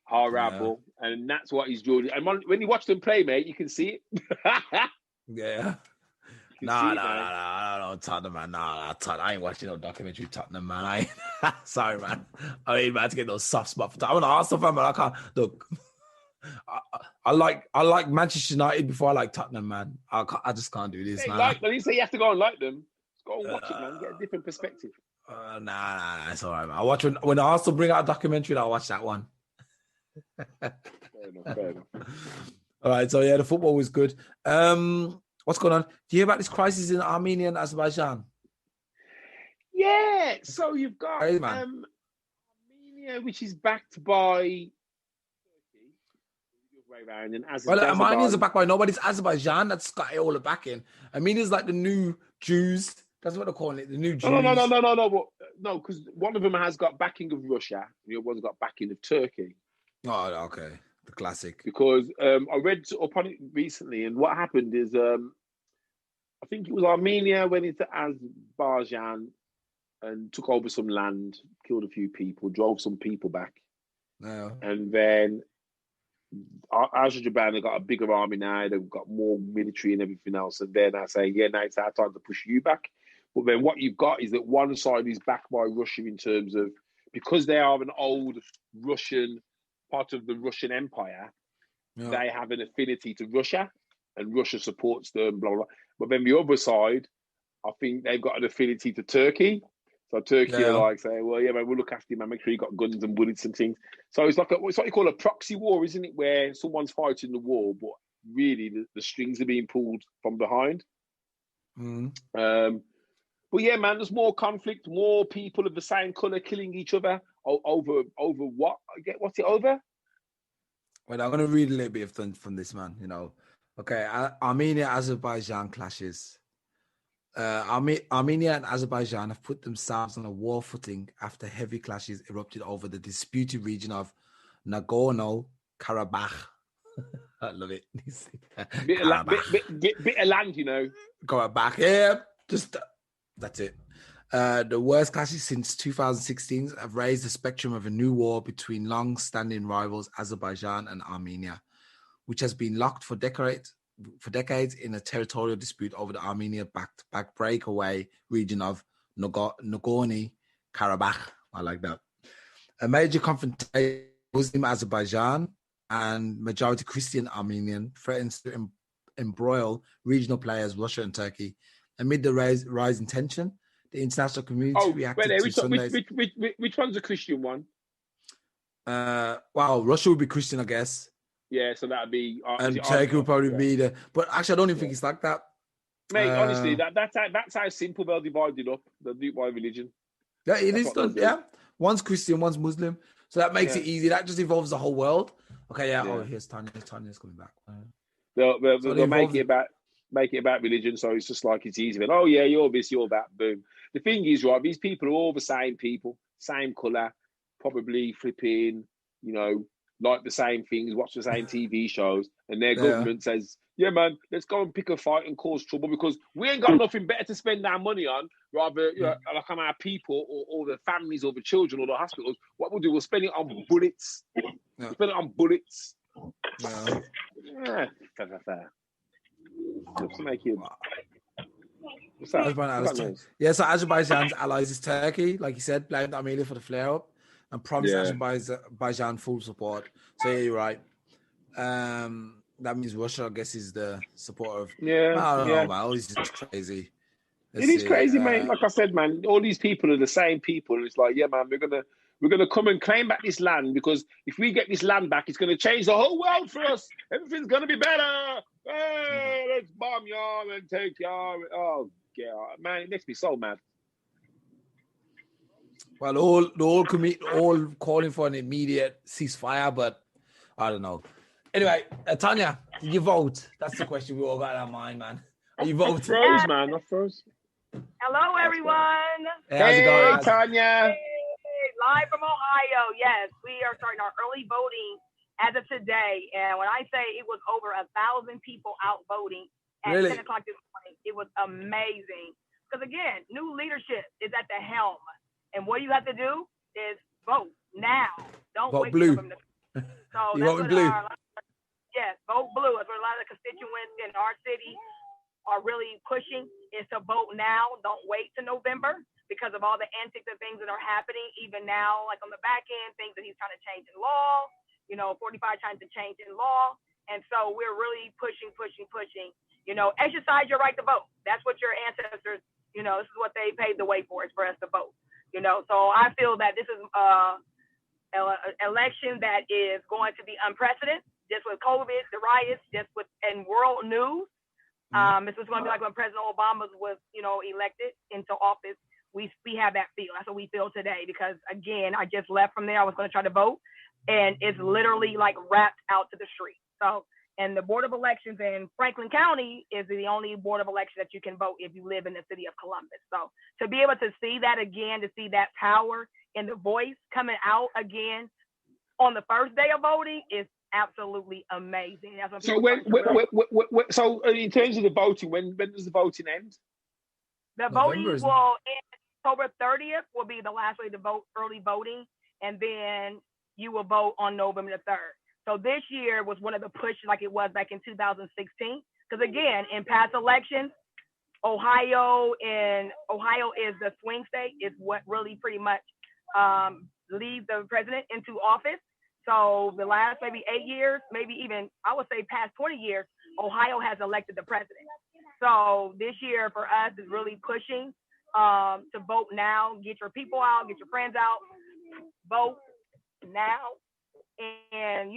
And that's what he's doing. And when you watch them play, mate, you can see it. Yeah. No, Tottenham, man. Tottenham. I ain't watching no documentary Tottenham, man. Sorry, man. I ain't about to get no soft spot for Tottenham. I'm an Arsenal fan, but I can't. Look, I like Manchester United before I like Tottenham, man. I just can't do this, man. At least you have to go and like them. Just go and watch it, man. Get a different perspective. Nah, it's all right, man. I watch when Arsenal bring out a documentary, I'll watch that one. Fair enough. All right, so yeah, the football was good. What's going on? Do you hear about this crisis in Armenia and Azerbaijan? Yeah, so you've got Armenia, which is backed by Turkey. And Armenians are backed by nobody. It's Azerbaijan that's got it all backing. Armenia's like the new Jews. That's what they're calling it. The new Jews. No, because one of them has got backing of Russia. The other one's got backing of Turkey. Oh, okay. The classic. Because I read up on it recently, and what happened is I think it was Armenia went into Azerbaijan and took over some land, killed a few people, drove some people back. No. And then Azerbaijan have got a bigger army now. They've got more military and everything else. And then I say, now it's our time to push you back. But then what you've got is that one side is backed by Russia in terms of, because they are an old Russian part of the Russian Empire, they have an affinity to Russia and Russia supports them, blah, blah. But then the other side, I think they've got an affinity to Turkey. So Turkey are like saying, well, yeah, man, we'll look after you, man. Make sure you got guns and bullets and things. So it's like it's what you call a proxy war, isn't it? Where someone's fighting the war, but really the strings are being pulled from behind. But yeah, man, there's more conflict, more people of the same colour killing each other over what? What's it over? Well, I'm going to read a little bit from this, man. You know, okay, Armenia-Azerbaijan clashes. Armenia and Azerbaijan have put themselves on a war footing after heavy clashes erupted over the disputed region of Nagorno-Karabakh. I love it. Bit of land, you know. Karabakh, yeah. That's it. The worst clashes since 2016 have raised the spectrum of a new war between long-standing rivals Azerbaijan and Armenia, which has been locked for decades in a territorial dispute over the Armenia-backed breakaway region of Nagorno-Karabakh. I like that. A major confrontation Muslim Azerbaijan and majority Christian Armenian threatens to embroil regional players Russia and Turkey. Amid the rising tension, the international community reacted to Sunday's... Which one's a Christian one? Russia would be Christian, I guess. Yeah, so that'd be... and Turkey would probably be the... But actually, I don't even think it's like that. Mate, honestly, that's how simple they'll divide it up. They'll do it by religion. Yeah, it is done, yeah. One's Christian, one's Muslim. So that makes it easy. That just involves the whole world. Okay, yeah. Oh, here's Tonya. Tonya's coming back. They'll make it about religion, so it's just like it's easy. But, oh, yeah, you're this, you're that, boom. The thing is, right, these people are all the same people, same colour, probably flipping, you know, like the same things, watch the same TV shows, and their government says, yeah, man, let's go and pick a fight and cause trouble because we ain't got nothing better to spend our money on, rather, you know, like on our people or the families or the children or the hospitals. What we'll do, we'll spend it on bullets. We'll spend it on bullets. Fair. Just to make you... What's that? Yeah, so Azerbaijan's allies is Turkey, like you said, blamed Armenia for the flare-up and promised Azerbaijan full support. So yeah, you're right. That means Russia, I guess, is the supporter of... I don't know, man. All this is crazy. It is crazy, mate. Like I said, man, all these people are the same people. It's like, yeah, man, we're gonna come and claim back this land because if we get this land back, it's gonna change the whole world for us. Everything's gonna be better. Hey, let's bomb y'all and take y'all. Oh, God, man, it makes me so mad. Well, all calling for an immediate ceasefire, but I don't know. Anyway, Tonya, did you vote? That's the question we all got in our mind, man. Are you voting? Froze, man. I froze. Hello, everyone. Hey, how's it going, Tonya? Hey, live from Ohio. Yes, we are starting our early voting as of today. And when I say it was over 1,000 people out voting at 10 o'clock this morning, it was amazing. Because again, new leadership is at the helm. And what you have to do is vote now. Don't vote wait blue. For them to... So you that's voting blue? Yes, vote blue. That's what a lot of the constituents in our city are really pushing is to vote now. Don't wait till November because of all the antics and things that are happening even now, like on the back end, things that he's trying to change in law, 45 trying to change in law. And so we're really pushing. Exercise your right to vote. That's what your ancestors, this is what they paved the way for, is for us to vote. So I feel that this is an election that is going to be unprecedented, just with COVID, the riots, and world news. This was going to be like when President Obama was, elected into office. We have that feel. That's what we feel today, because again, I just left from there. I was going to try to vote, and it's literally like wrapped out to the street. So, and the Board of Elections in Franklin County is the only Board of Elections that you can vote if you live in the city of Columbus. So to be able to see that again, to see that power and the voice coming out again on the first day of voting is absolutely amazing. That's so so in terms of the voting, when does the voting end? The voting will end October 30th will be the last way to vote, early voting, and then you will vote on November the 3rd. So this year was one of the pushes like it was back in 2016. Because again, in past elections, Ohio is the swing state, is what really pretty much leads the president into office. So the last maybe 8 years, maybe even I would say past 20 years, Ohio has elected the president. So this year for us is really pushing to vote now, get your people out, get your friends out, vote now. And,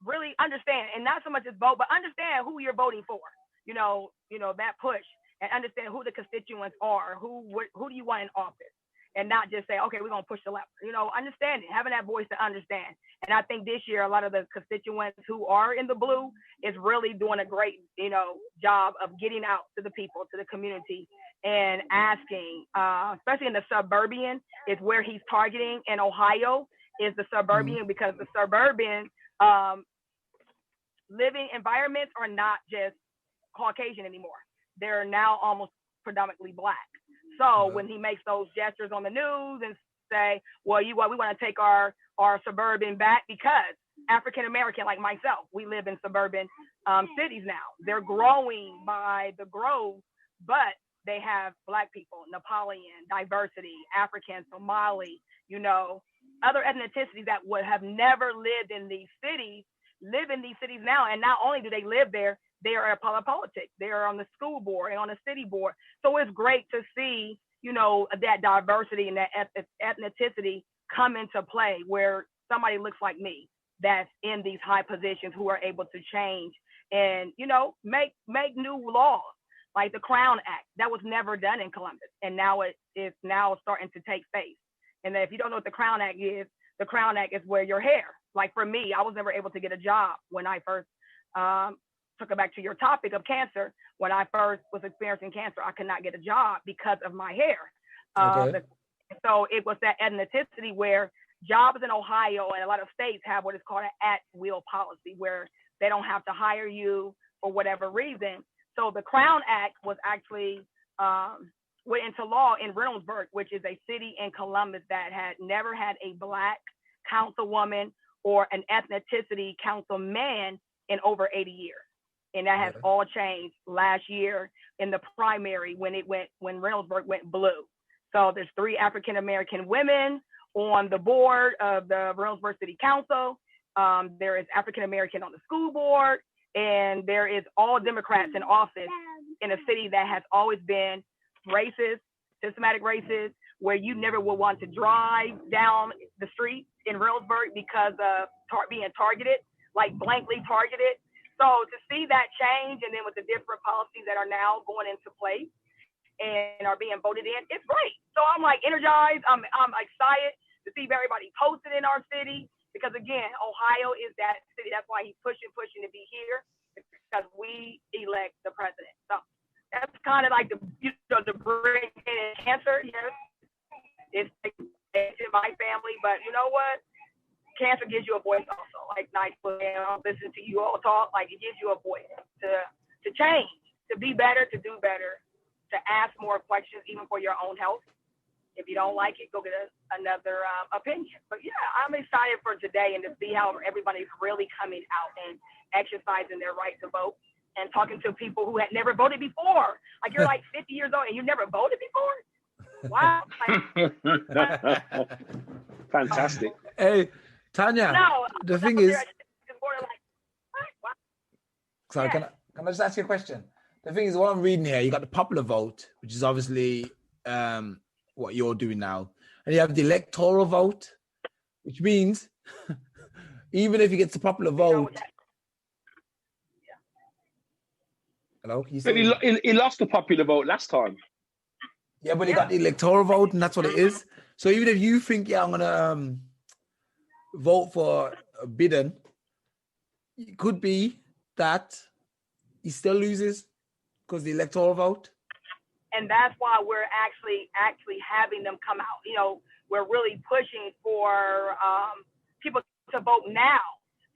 really understand, and not so much as vote, but understand who you're voting for, that push, and understand who the constituents are, who do you want in office, and not just say, okay, we're going to push the left, understanding, having that voice to understand. And I think this year, a lot of the constituents who are in the blue is really doing a great, job of getting out to the people, to the community, and asking, especially in the suburban is where he's targeting in Ohio, is the suburban, because the suburban living environments are not just Caucasian anymore. They're now almost predominantly Black. So when he makes those gestures on the news and say, well, we want to take our suburban back, because African-American, like myself, we live in suburban cities now. They're growing by the grove, but they have Black people, Nepalian, diversity, African, Somali, other ethnicities that would have never lived in these cities, live in these cities now. And not only do they live there, they are a part of politics. They are on the school board and on the city board. So it's great to see, that diversity and that ethnicity come into play, where somebody looks like me that's in these high positions who are able to change and, make new laws, like the Crown Act. That was never done in Columbus. And now it is now starting to take place. And if you don't know what the Crown Act is where your hair, like for me, I was never able to get a job when I first took it back to your topic of cancer. When I first was experiencing cancer, I could not get a job because of my hair. So it was that ethnicity where jobs in Ohio and a lot of states have what is called an at-will policy, where they don't have to hire you for whatever reason. So the Crown Act was actually went into law in Reynoldsburg, which is a city in Columbus that had never had a Black councilwoman or an ethnicity councilman in over 80 years. And that has all changed last year in the primary when Reynoldsburg went blue. So there's 3 African-American women on the board of the Reynoldsburg City Council. There is African-American on the school board, and there is all Democrats in office in a city that has always been racist, systematic racist, where you never would want to drive down the street in Reynoldsburg because of being targeted, like blankly targeted. So to see that change, and then with the different policies that are now going into place and are being voted in, it's great. So I'm like energized. I'm excited to see everybody posted in our city, because again, Ohio is that city. That's why he's pushing to be here, because we elect the president. So that's kind of like the bring in cancer. Yes, it's in my family, but you know what? Cancer gives you a voice also. Like Nigel, listen to you all talk. Like it gives you a voice to change, to be better, to do better, to ask more questions, even for your own health. If you don't like it, go get another opinion. But yeah, I'm excited for today and to see how everybody's really coming out and exercising their right to vote and talking to people who had never voted before. Like you're like 50 years old and you never voted before? Wow. Fantastic. Hey, Tonya, No, the thing is, So can I just ask you a question? The thing is, what I'm reading here, you got the popular vote, which is obviously what you're doing now, and you have the electoral vote, which means even if he gets the popular vote, hello, can you say? But he lost the popular vote last time. Yeah, but he got the electoral vote, and that's what it is. So even if you think, I'm gonna vote for Biden, it could be that he still loses because the electoral vote. And that's why we're actually having them come out. You know, we're really pushing for people to vote now,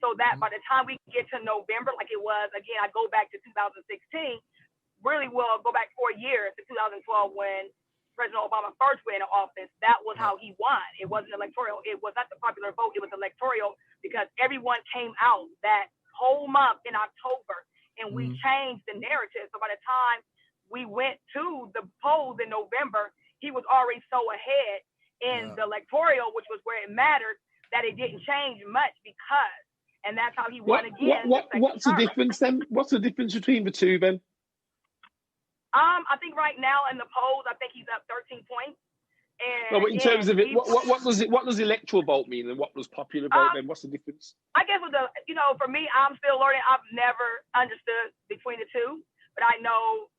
so that by the time we get to November, like it was, again, I go back to 2016, really will go back 4 years to 2012 when President Obama first went into office. That was how he won. It wasn't electoral. It was not the popular vote. It was electoral because everyone came out that whole month in October, and we changed the narrative. So by the time we went to the polls in November, he was already so ahead in the electoral, which was where it mattered, that it didn't change much and that's how he won again. What's the difference then? What's the difference between the two then? I think right now in the polls, I think he's up 13 points. And no, but in terms of it, what does electoral vote mean, and what does popular vote then? What's the difference? I guess with for me, I'm still learning. I've never understood between the two, but I know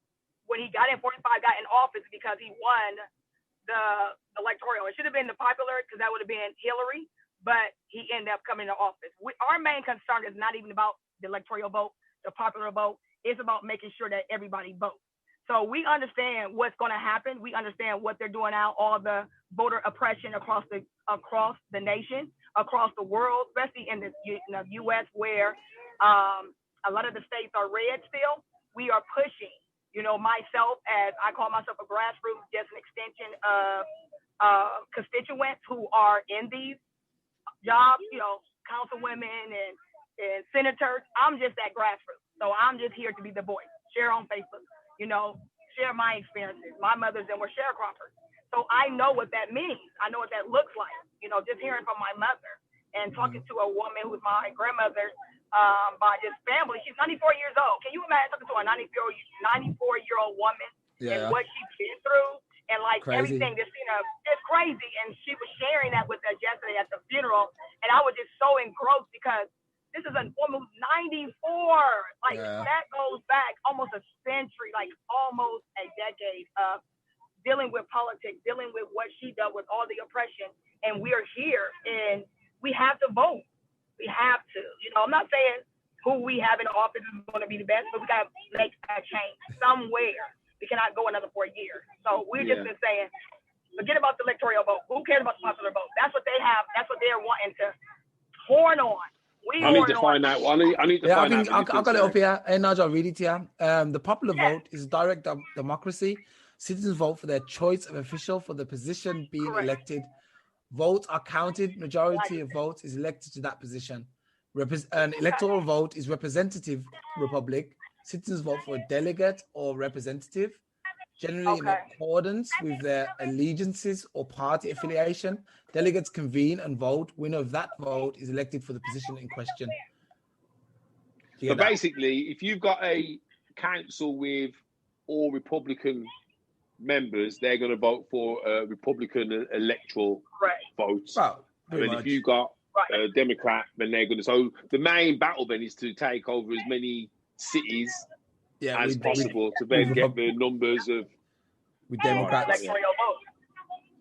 when he got in 45, got in office because he won the electoral. It should have been the popular because that would have been Hillary, but he ended up coming to office. Our main concern is not even about the electoral vote, the popular vote. It's about making sure that everybody votes. So we understand what's going to happen. We understand what they're doing now, all the voter oppression across the nation, across the world, especially in the U.S. where a lot of the states are red still. We are pushing. Myself, as I call myself a grassroots, just an extension of constituents who are in these jobs, councilwomen and senators. I'm just that grassroots. So I'm just here to be the voice, share on Facebook, share my experiences. My mother's and were sharecroppers. So I know what that means. I know what that looks like, just hearing from my mother and talking to a woman who's my grandmother by this family. She's 94 years old. Can you imagine talking to a 94-year-old woman and what she's been through and everything? Just it's crazy. And she was sharing that with us yesterday at the funeral, and I was just so engrossed because this is a woman who's 94. That goes back almost a century, almost a decade of dealing with politics, dealing with what she dealt with, all the oppression, and we are here and we have to vote. We have to. I'm not saying who we have in office is going to be the best, but we got to make a change somewhere. We cannot go another 4 years. So we're just been saying, forget about the electoral vote. Who cares about the popular vote? That's what they have. That's what they're wanting to horn on. I need to find out. I need to find out. I've got it up here. Hey, Nigel, I'll read it to you. The popular vote is direct democracy. Citizens vote for their choice of official for the position being elected. Votes are counted. Majority of votes is elected to that position. An electoral vote is representative republic. Citizens vote for a delegate or representative, generally in accordance with their allegiances or party affiliation. Delegates convene and vote. Winner of that vote is elected for the position in question. So basically, if you've got a council with all Republican members, they're going to vote for a Republican electoral vote. And then if you've got a Democrat, then they're going to. So the main battle then is to take over as many cities as possible to then get the numbers of Democrats. Electoral vote.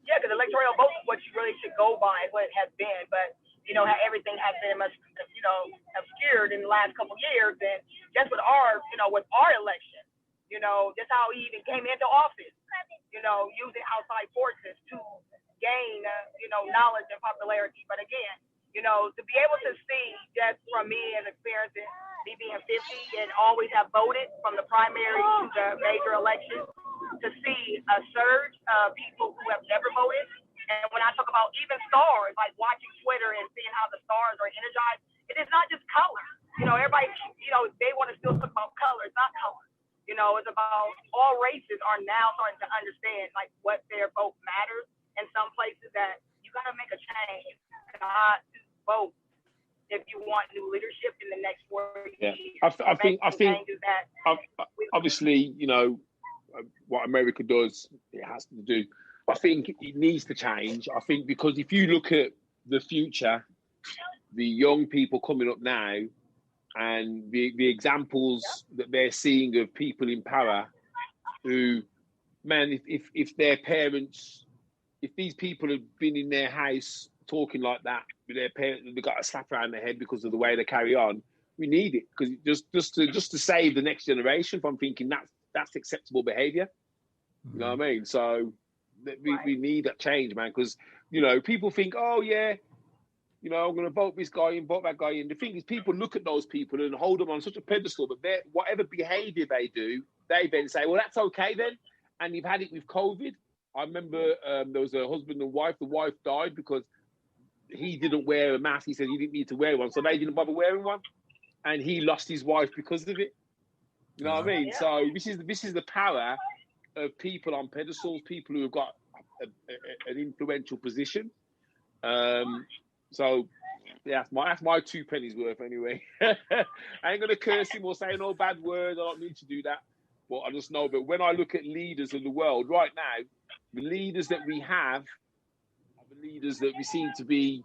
Yeah, because electoral vote is what you really should go by, what it has been. But how everything has been much, obscured in the last couple of years, and just with our election, just how he even came into office, using outside forces to gain, knowledge and popularity. But again, to be able to see just from me and experiencing me being 50 and always have voted from the primary to the major election, to see a surge of people who have never voted. And when I talk about even stars, like watching Twitter and seeing how the stars are energized, it is not just color. Everybody, they want to still talk about color. It's not color. It's about all races are now starting to understand what their vote matters in some places, that you got to make a change. Not vote if you want new leadership in the next 4 years. I think obviously, you know, what America does, it has to do. I think it needs to change. I think because if you look at the future, the young people coming up now, and the examples that they're seeing of people in power who, man, if their parents, if these people have been in their house talking like that with their parents, they've got a slap around their head because of the way they carry on. We need it because just to save the next generation from thinking that's acceptable behavior. You know what I mean? So we need that change, man. Because you know, people think, oh yeah, you know, I'm going to vote this guy in, vote that guy in. The thing is, people look at those people and hold them on such a pedestal, but whatever behavior they do, they then say, well, that's okay then. And you've had it with COVID. I remember there was a husband and wife. The wife died because he didn't wear a mask. He said he didn't need to wear one, so they didn't bother wearing one, and he lost his wife because of it. You know what I mean? Yeah. So this is the power of people on pedestals, people who have got an influential position. So yeah, that's my 2 pennies worth anyway. I ain't gonna curse him or say no bad words. I don't need to do that. But I just know that when I look at leaders of the world right now, the leaders that we have are the leaders that we seem to be.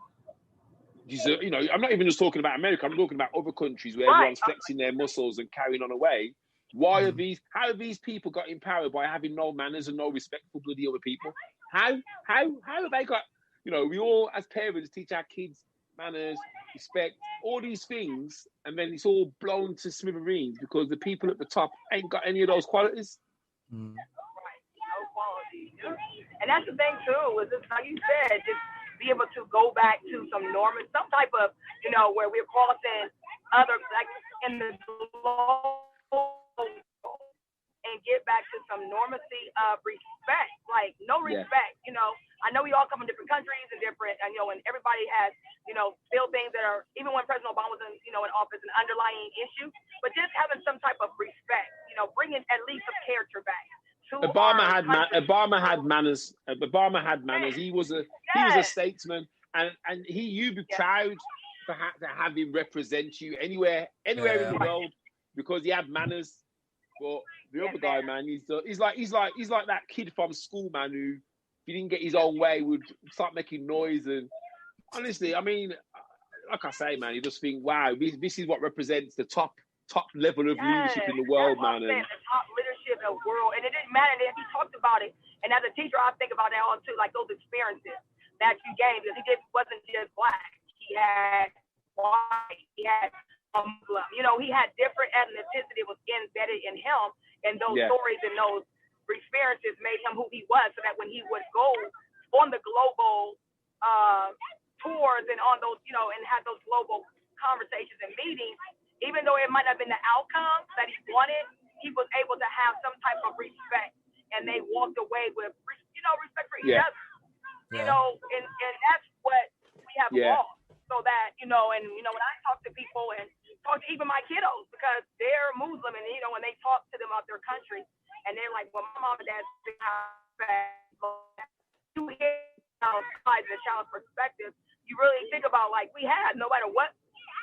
You know, I'm not even just talking about America. I'm talking about other countries where everyone's flexing their muscles and carrying on away. How have these people got in power by having no manners and no respect for bloody other people? How have they got? You know, we all as parents teach our kids manners, respect, all these things, and then it's all blown to smithereens because the people at the top ain't got any of those qualities. Right, no quality. And that's the thing too, is just like you said, just be able to go back to some normal, some type of, you know, where we're crossing other, like in the global, and get back to some normalcy of respect. Like no respect, you know. I know we all come from different countries and different, and you know, and everybody has, you know, still things that are, even when President Obama was in, you know, in office, an underlying issue. But just having some type of respect, you know, bringing at least some character back. Obama had manners. Obama had manners. He was a statesman, and you'd be proud to have him represent you anywhere in the world because he had manners. But the other guy, man, he's like that kid from school, man, who if he didn't get his own way would start making noise. And honestly, I mean, like I say, man, you just think, wow, this is what represents the top level of leadership in the world, man. The top leadership in the world, and it didn't matter that he talked about it. And as a teacher, I think about that all too, like those experiences that you gained, because he wasn't just black. He had white. He had Muslim. You know, he had different ethnicity was embedded in him, and those stories and those experiences made him who he was, so that when he would go on the global tours and on those, you know, and have those global conversations and meetings, even though it might not have been the outcome that he wanted, he was able to have some type of respect, and they walked away with, you know, respect for each other. You know, and that's what we have lost. So that, you know, and, you know, when I talk to people and talk to even my kiddos, because they're Muslim, and, you know, when they talk to them about their country, and they're like, well, my mom and dad you hear the child's perspective, you really think about, like, we had, no matter what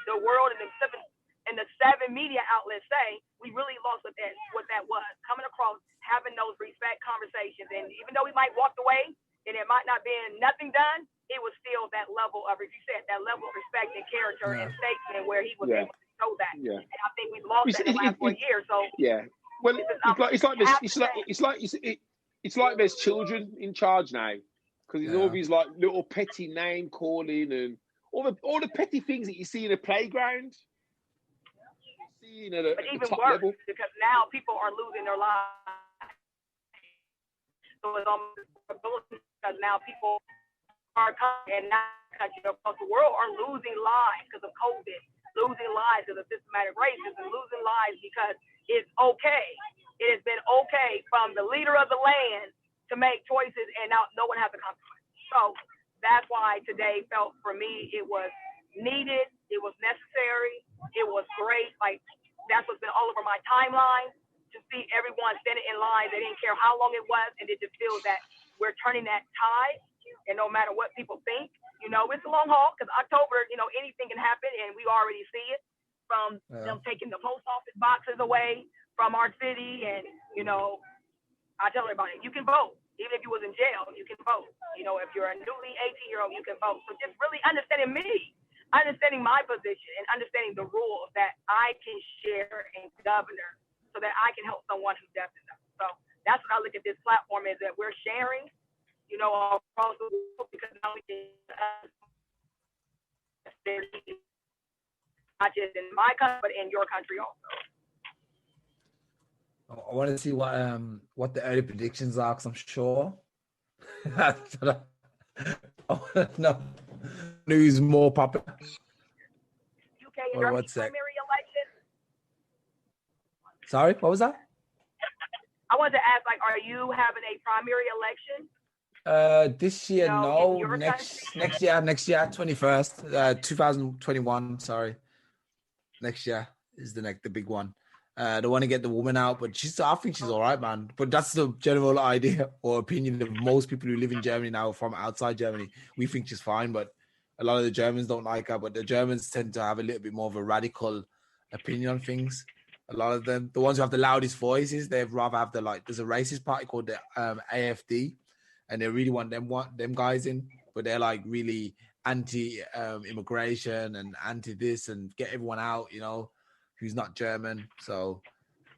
the world and the seven media outlets say, we really lost what that was. Coming across, having those respect conversations, and even though we might walk away, and it might not been nothing done, it was still that level of, as you said, that level of respect and character and statement where he was able to show that. Yeah. And I think we've lost that in the last 4 years. So well, it's like there's children in charge now, because there's all these like little petty name calling and all the petty things that you see in a playground. But even worse, level. Because now people are losing their lives. So it's almost because now people are coming, and now countries across the world are losing lives because of COVID, losing lives because of systematic racism, losing lives because it's okay. It has been okay from the leader of the land to make choices, and now no one has the consequence. So that's why today felt for me it was needed, it was necessary, it was great. Like that's what's been all over my timeline, to see everyone standing in line. They didn't care how long it was, and it just feels that we're turning that tide. And no matter what people think, You know, it's a long haul because October, you know, anything can happen, and we already see it from them taking the post office boxes away from our city. And, you know, I tell everybody, you can vote. Even if you was in jail, you can vote. You know, if you're a newly 18-year-old, you can vote. So just really understanding me, understanding my position, and understanding the rules that I can share in governor so that I can help someone who doesn't know. So that's what I look at this platform is that we're sharing, you know, across the world because now we can not just in my country, but in your country also. I want to see what the early predictions are, because I'm sure. I want to know who's more popular. UK and Germany primary election. Sorry, what was that? I wanted to ask, like, are you having a primary election? This year, no. Next year, 21st, 2021. Sorry, next year is the big one. They want to get the woman out, but I think she's all right, man. But that's the general idea or opinion of most people who live in Germany now from outside Germany. We think she's fine, but a lot of the Germans don't like her. But the Germans tend to have a little bit more of a radical opinion on things. A lot of them, the ones who have the loudest voices, they'd rather have there's a racist party called the AfD, and they really want them guys in, but they're like really anti-immigration and anti this and get everyone out, you know, who's not German. So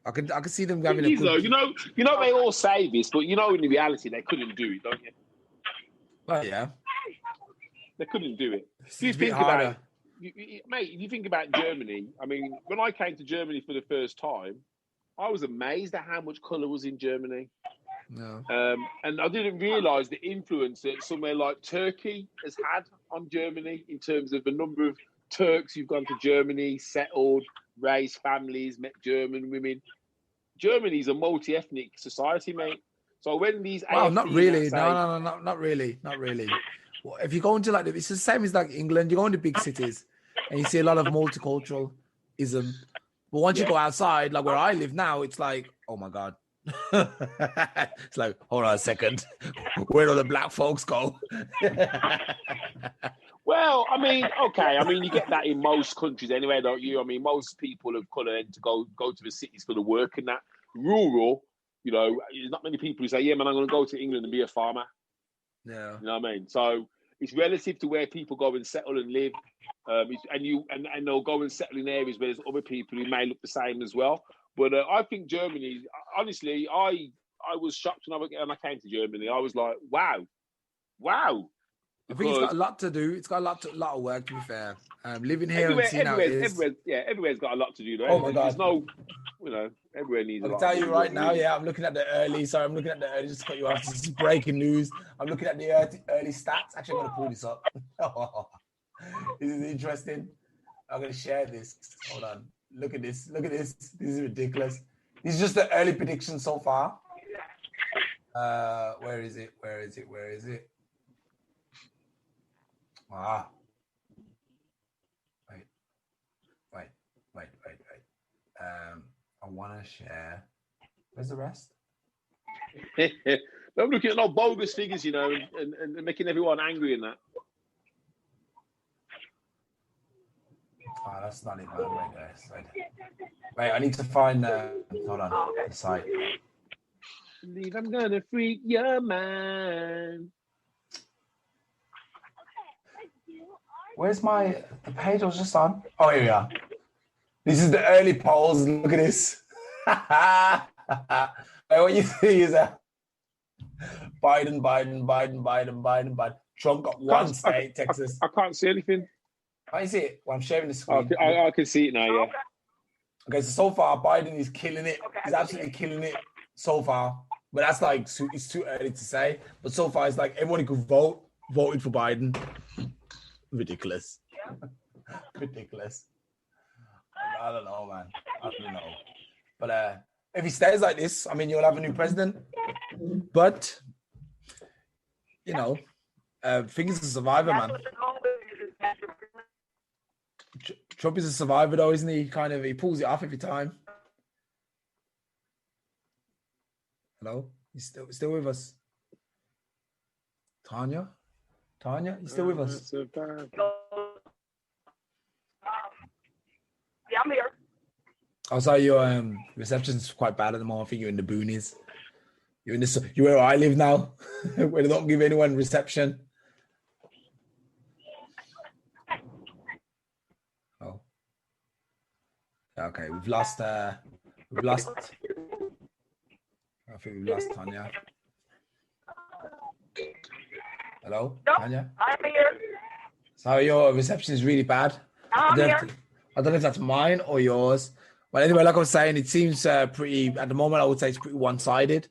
I can see them having a good... You know, they all say this, but you know, in reality, they couldn't do it, don't you? Well, yeah, they couldn't do it. It's a bit harder. Mate, if you think about Germany, I mean, when I came to Germany for the first time, I was amazed at how much colour was in Germany. No. And I didn't realise the influence that somewhere like Turkey has had on Germany in terms of the number of Turks who've gone to Germany, settled, raised families, met German women. Germany's a multi-ethnic society, mate. So when these... Well, not really. No, not really. Not really. Well, if you go into it's the same as like England. You go into big cities and you see a lot of multiculturalism. But once you go outside, like where I live now, it's like, oh my God. It's like, hold on a second. Where do the black folks go? Well, I mean, okay. I mean, you get that in most countries anyway, don't you? I mean, most people of colour tend to go to the cities for the work and that. Rural, you know, there's not many people who say, yeah, man, I'm going to go to England and be a farmer. Yeah. You know what I mean? So it's relative to where people go and settle and live. And they'll go and settle in areas where there's other people who may look the same as well. But I think Germany, honestly, I was shocked when I came to Germany. I was like, wow. I think it's got a lot to do. It's got a lot of work, to be fair. Living here and seeing how it is. Everywhere's got a lot to do, though. Oh my God. There's no, you know, everywhere needs a lot. I can tell you right now, I'm looking at the early. Sorry, I'm looking at the early. Just to cut you off. This is breaking news. I'm looking at the early stats. Actually, I'm going to pull this up. This is interesting. I'm going to share this. Hold on. Look at this. This is ridiculous. This is just the early prediction so far. Where is it? Wait. I want to share. Where's the rest? I'm looking at no bogus figures, you know, and making everyone angry in that. Oh, that's not it, man. Wait, guys. Wait, I need to find. Hold on. The site. Believe I'm gonna freak your mind. Where's the page I was just on? Oh, here we are. This is the early polls. Look at this. What you see is Biden. Trump got one state, Texas. I can't see anything. I see it. Well, I'm sharing the screen. I can see it now, yeah. Okay, so far, Biden is killing it. He's absolutely killing it so far. But that's like, it's too early to say. But so far, it's like everyone who could voted for Biden. Ridiculous. Ridiculous. I don't know, man. I don't know. But if he stays like this, I mean, you'll have a new president. But, you know, things is a survivor, man. Trump is a survivor, though, isn't he? He pulls it off every time. Hello? He's still with us. Tonya? Tonya, you still with us? Yeah, I'm here. I saw your reception's quite bad at the moment. I think you're in the boonies. You're where I live now, where they don't give anyone reception. Oh. Okay, we've lost. I think we've lost Tonya. Hello, Tonya? I'm here. So your reception is really bad. I'm here. I don't know if that's mine or yours. But anyway, like I was saying, it seems pretty, at the moment, I would say it's pretty one-sided.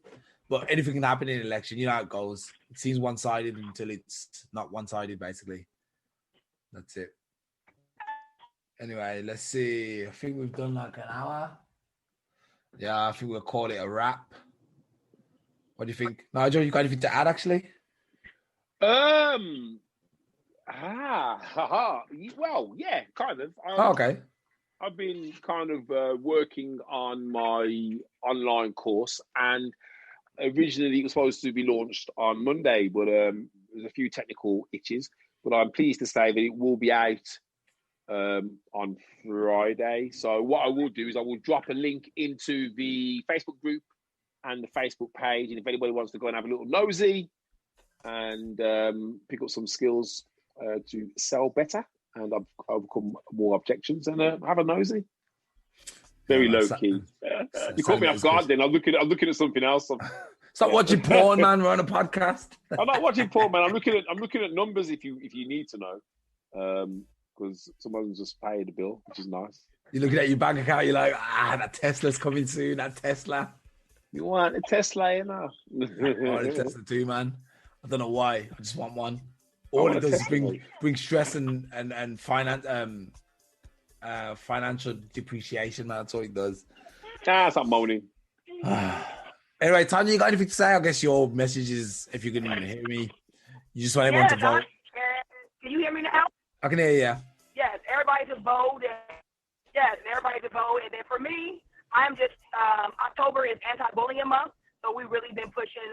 But anything can happen in an election. You know how it goes. It seems one-sided until it's not one-sided, basically. That's it. Anyway, let's see. I think we've done like an hour. Yeah, I think we'll call it a wrap. What do you think? Nigel, you got anything to add, actually? Well, yeah, kind of. Okay. I've been kind of working on my online course, and originally it was supposed to be launched on Monday, but there's a few technical itches. But I'm pleased to say that it will be out on Friday. So what I will do is I will drop a link into the Facebook group and the Facebook page, and if anybody wants to go and have a little nosy and pick up some skills to sell better and overcome more objections and have a nosy. Very low key. You caught me off guard. Then I'm looking at something else. Stop watching porn, man. We're on a podcast. I'm not watching porn, man. I'm looking at numbers if you need to know, because someone's just paid the bill, which is nice. You're looking at your bank account. You're like, that Tesla's coming soon. That Tesla. You want a Tesla, you know? I want a Tesla too, man. I don't know why. I just want one. All it does is bring stress and financial depreciation, man. That's all it does. It's not moaning. Anyway, Tonya, you got anything to say? I guess your message is, if you can even hear me, you just want everyone to vote. Can you hear me now? I can hear you. Yes, everybody to vote. Everybody to vote. And then for me, I'm just, October is anti-bullying month. So we've really been pushing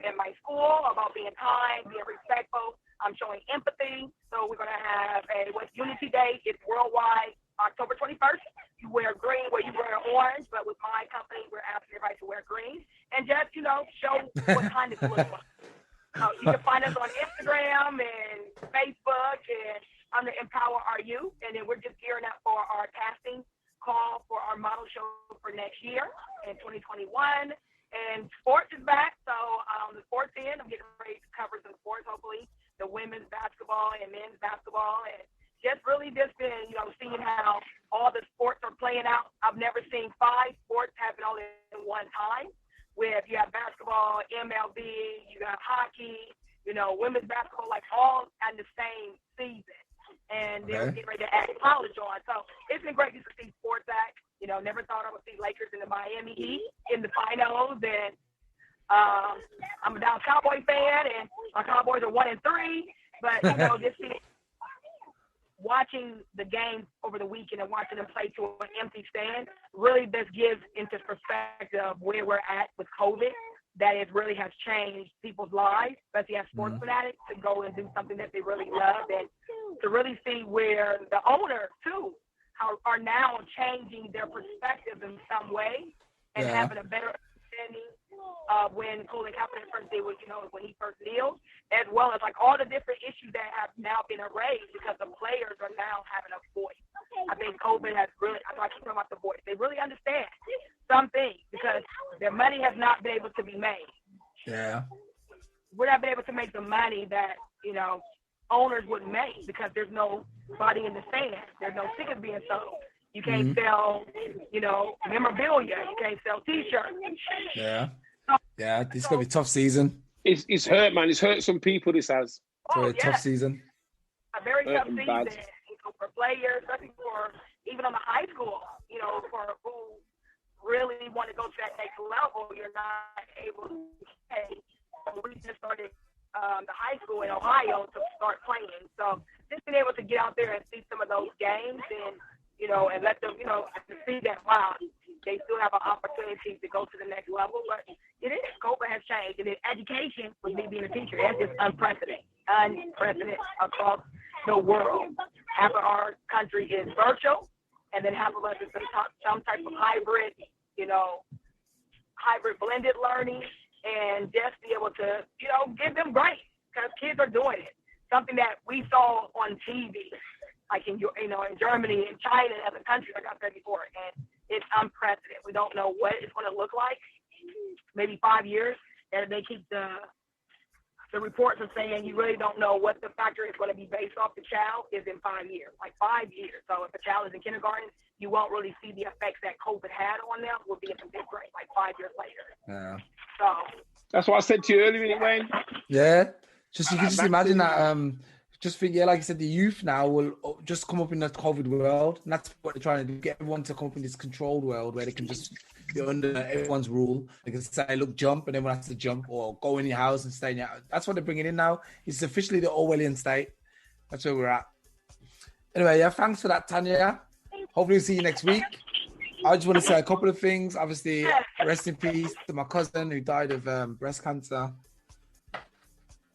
in my school about being kind, being respectful. I'm showing empathy. So we're going to have Unity Day. It's worldwide, October 21st. You wear green where you wear orange, but with my company, we're asking everybody to wear green. And just, show what kindness looks like. You can find us on Instagram and Facebook and under Empower Our Youth. And then we're just gearing up for our casting call for our model show for next year in 2021. And sports is back. So the sports end, I'm getting ready to cover some sports, hopefully, the women's basketball and men's basketball. And just really just been, seeing how all the sports are playing out. I've never seen 5 sports happen all in one time. Where you have basketball, MLB, you got hockey, women's basketball, like all in the same season. And they're getting ready to add college on. So it's been great to see sports act. Never thought I would see Lakers in the Miami Heat in the finals. And I'm a Dallas Cowboy fan, and my Cowboys are 1-3. But, just watching the games over the weekend and watching them play to an empty stand really just gives into perspective where we're at with COVID, that it really has changed people's lives, especially as sports fanatics, to go and do something that they really love, and to really see where the owners, too, are now changing their perspective in some way and having a better understanding of when Colin Kaepernick first did what, when he first kneeled, as well as like all the different issues that have now been erased because the players are now having a voice. I think COVID has really, I keep talking about the voice. They really understand some things because their money has not been able to be made. Yeah. We're not been able to make the money that, owners would make because there's no body in the stand. There's no tickets being sold. You can't sell, memorabilia. You can't sell T-shirts. Yeah. Yeah, this is going to be a tough season. It's hurt, man. It's hurt some people, this has. Tough season. A very tough season for players, especially for even on the high school, for who really want to go to that next level. You're not able to play. We just started the high school in Ohio to start playing. So just being able to get out there and see some of those games and, and let them, to see that, wow, they still have an opportunity to go to the next level. But it is. COVID has changed. And in education, with me being a teacher, that's just unprecedented. unprecedented across the world. Half of our country is virtual, and then half of us is some type of hybrid, hybrid blended learning, and just be able to, give them grace, because kids are doing it. Something that we saw on TV, like in Germany and China and other countries, like I said before, and it's unprecedented. We don't know what it's going to look like. Maybe 5 years, and they keep the reports are saying you really don't know what the factor is going to be based off the child is in 5 years, like 5 years. So if a child is in kindergarten, you won't really see the effects that COVID had on them will be in the fifth grade, like 5 years later. Yeah. So that's what I said to you earlier, Wayne. Yeah. You can just imagine that. Just think, like you said, the youth now will just come up in that COVID world, and that's what they're trying to do: get everyone to come up in this controlled world where they can just be under everyone's rule. They can say, "Look, jump," and everyone has to jump, or go in your house and stay in your house. That's what they're bringing in now. It's officially the Orwellian state. That's where we're at. Anyway, yeah, thanks for that, Tonya. Hopefully, we'll see you next week. I just want to say a couple of things. Obviously, rest in peace to my cousin who died of breast cancer.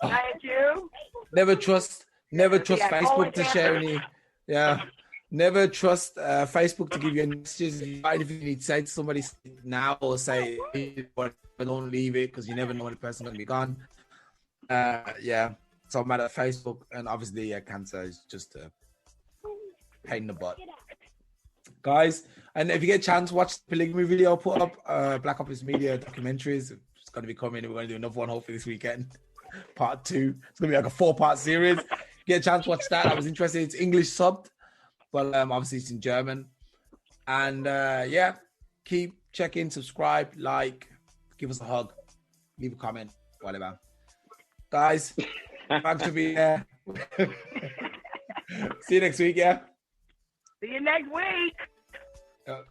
Thank you. Never trust Facebook to share any. Yeah. Never trust Facebook to give you any messages. If you need to say to somebody now or say, but don't leave it because you never know when the person's going to be gone. Yeah. So I'm mad at Facebook. And obviously, cancer is just a pain in the butt. Guys, and if you get a chance, watch the polygamy video I put up. Blackopolypse Media documentaries. It's going to be coming. We're going to do another one hopefully this weekend. Part 2. It's going to be like a 4-part series. Get a chance to watch that. I was interested. It's English subbed, but obviously it's in German. And yeah, keep checking, subscribe, like, give us a hug, leave a comment, whatever. Guys, thanks for being here. See you next week, yeah? See you next week. Yeah.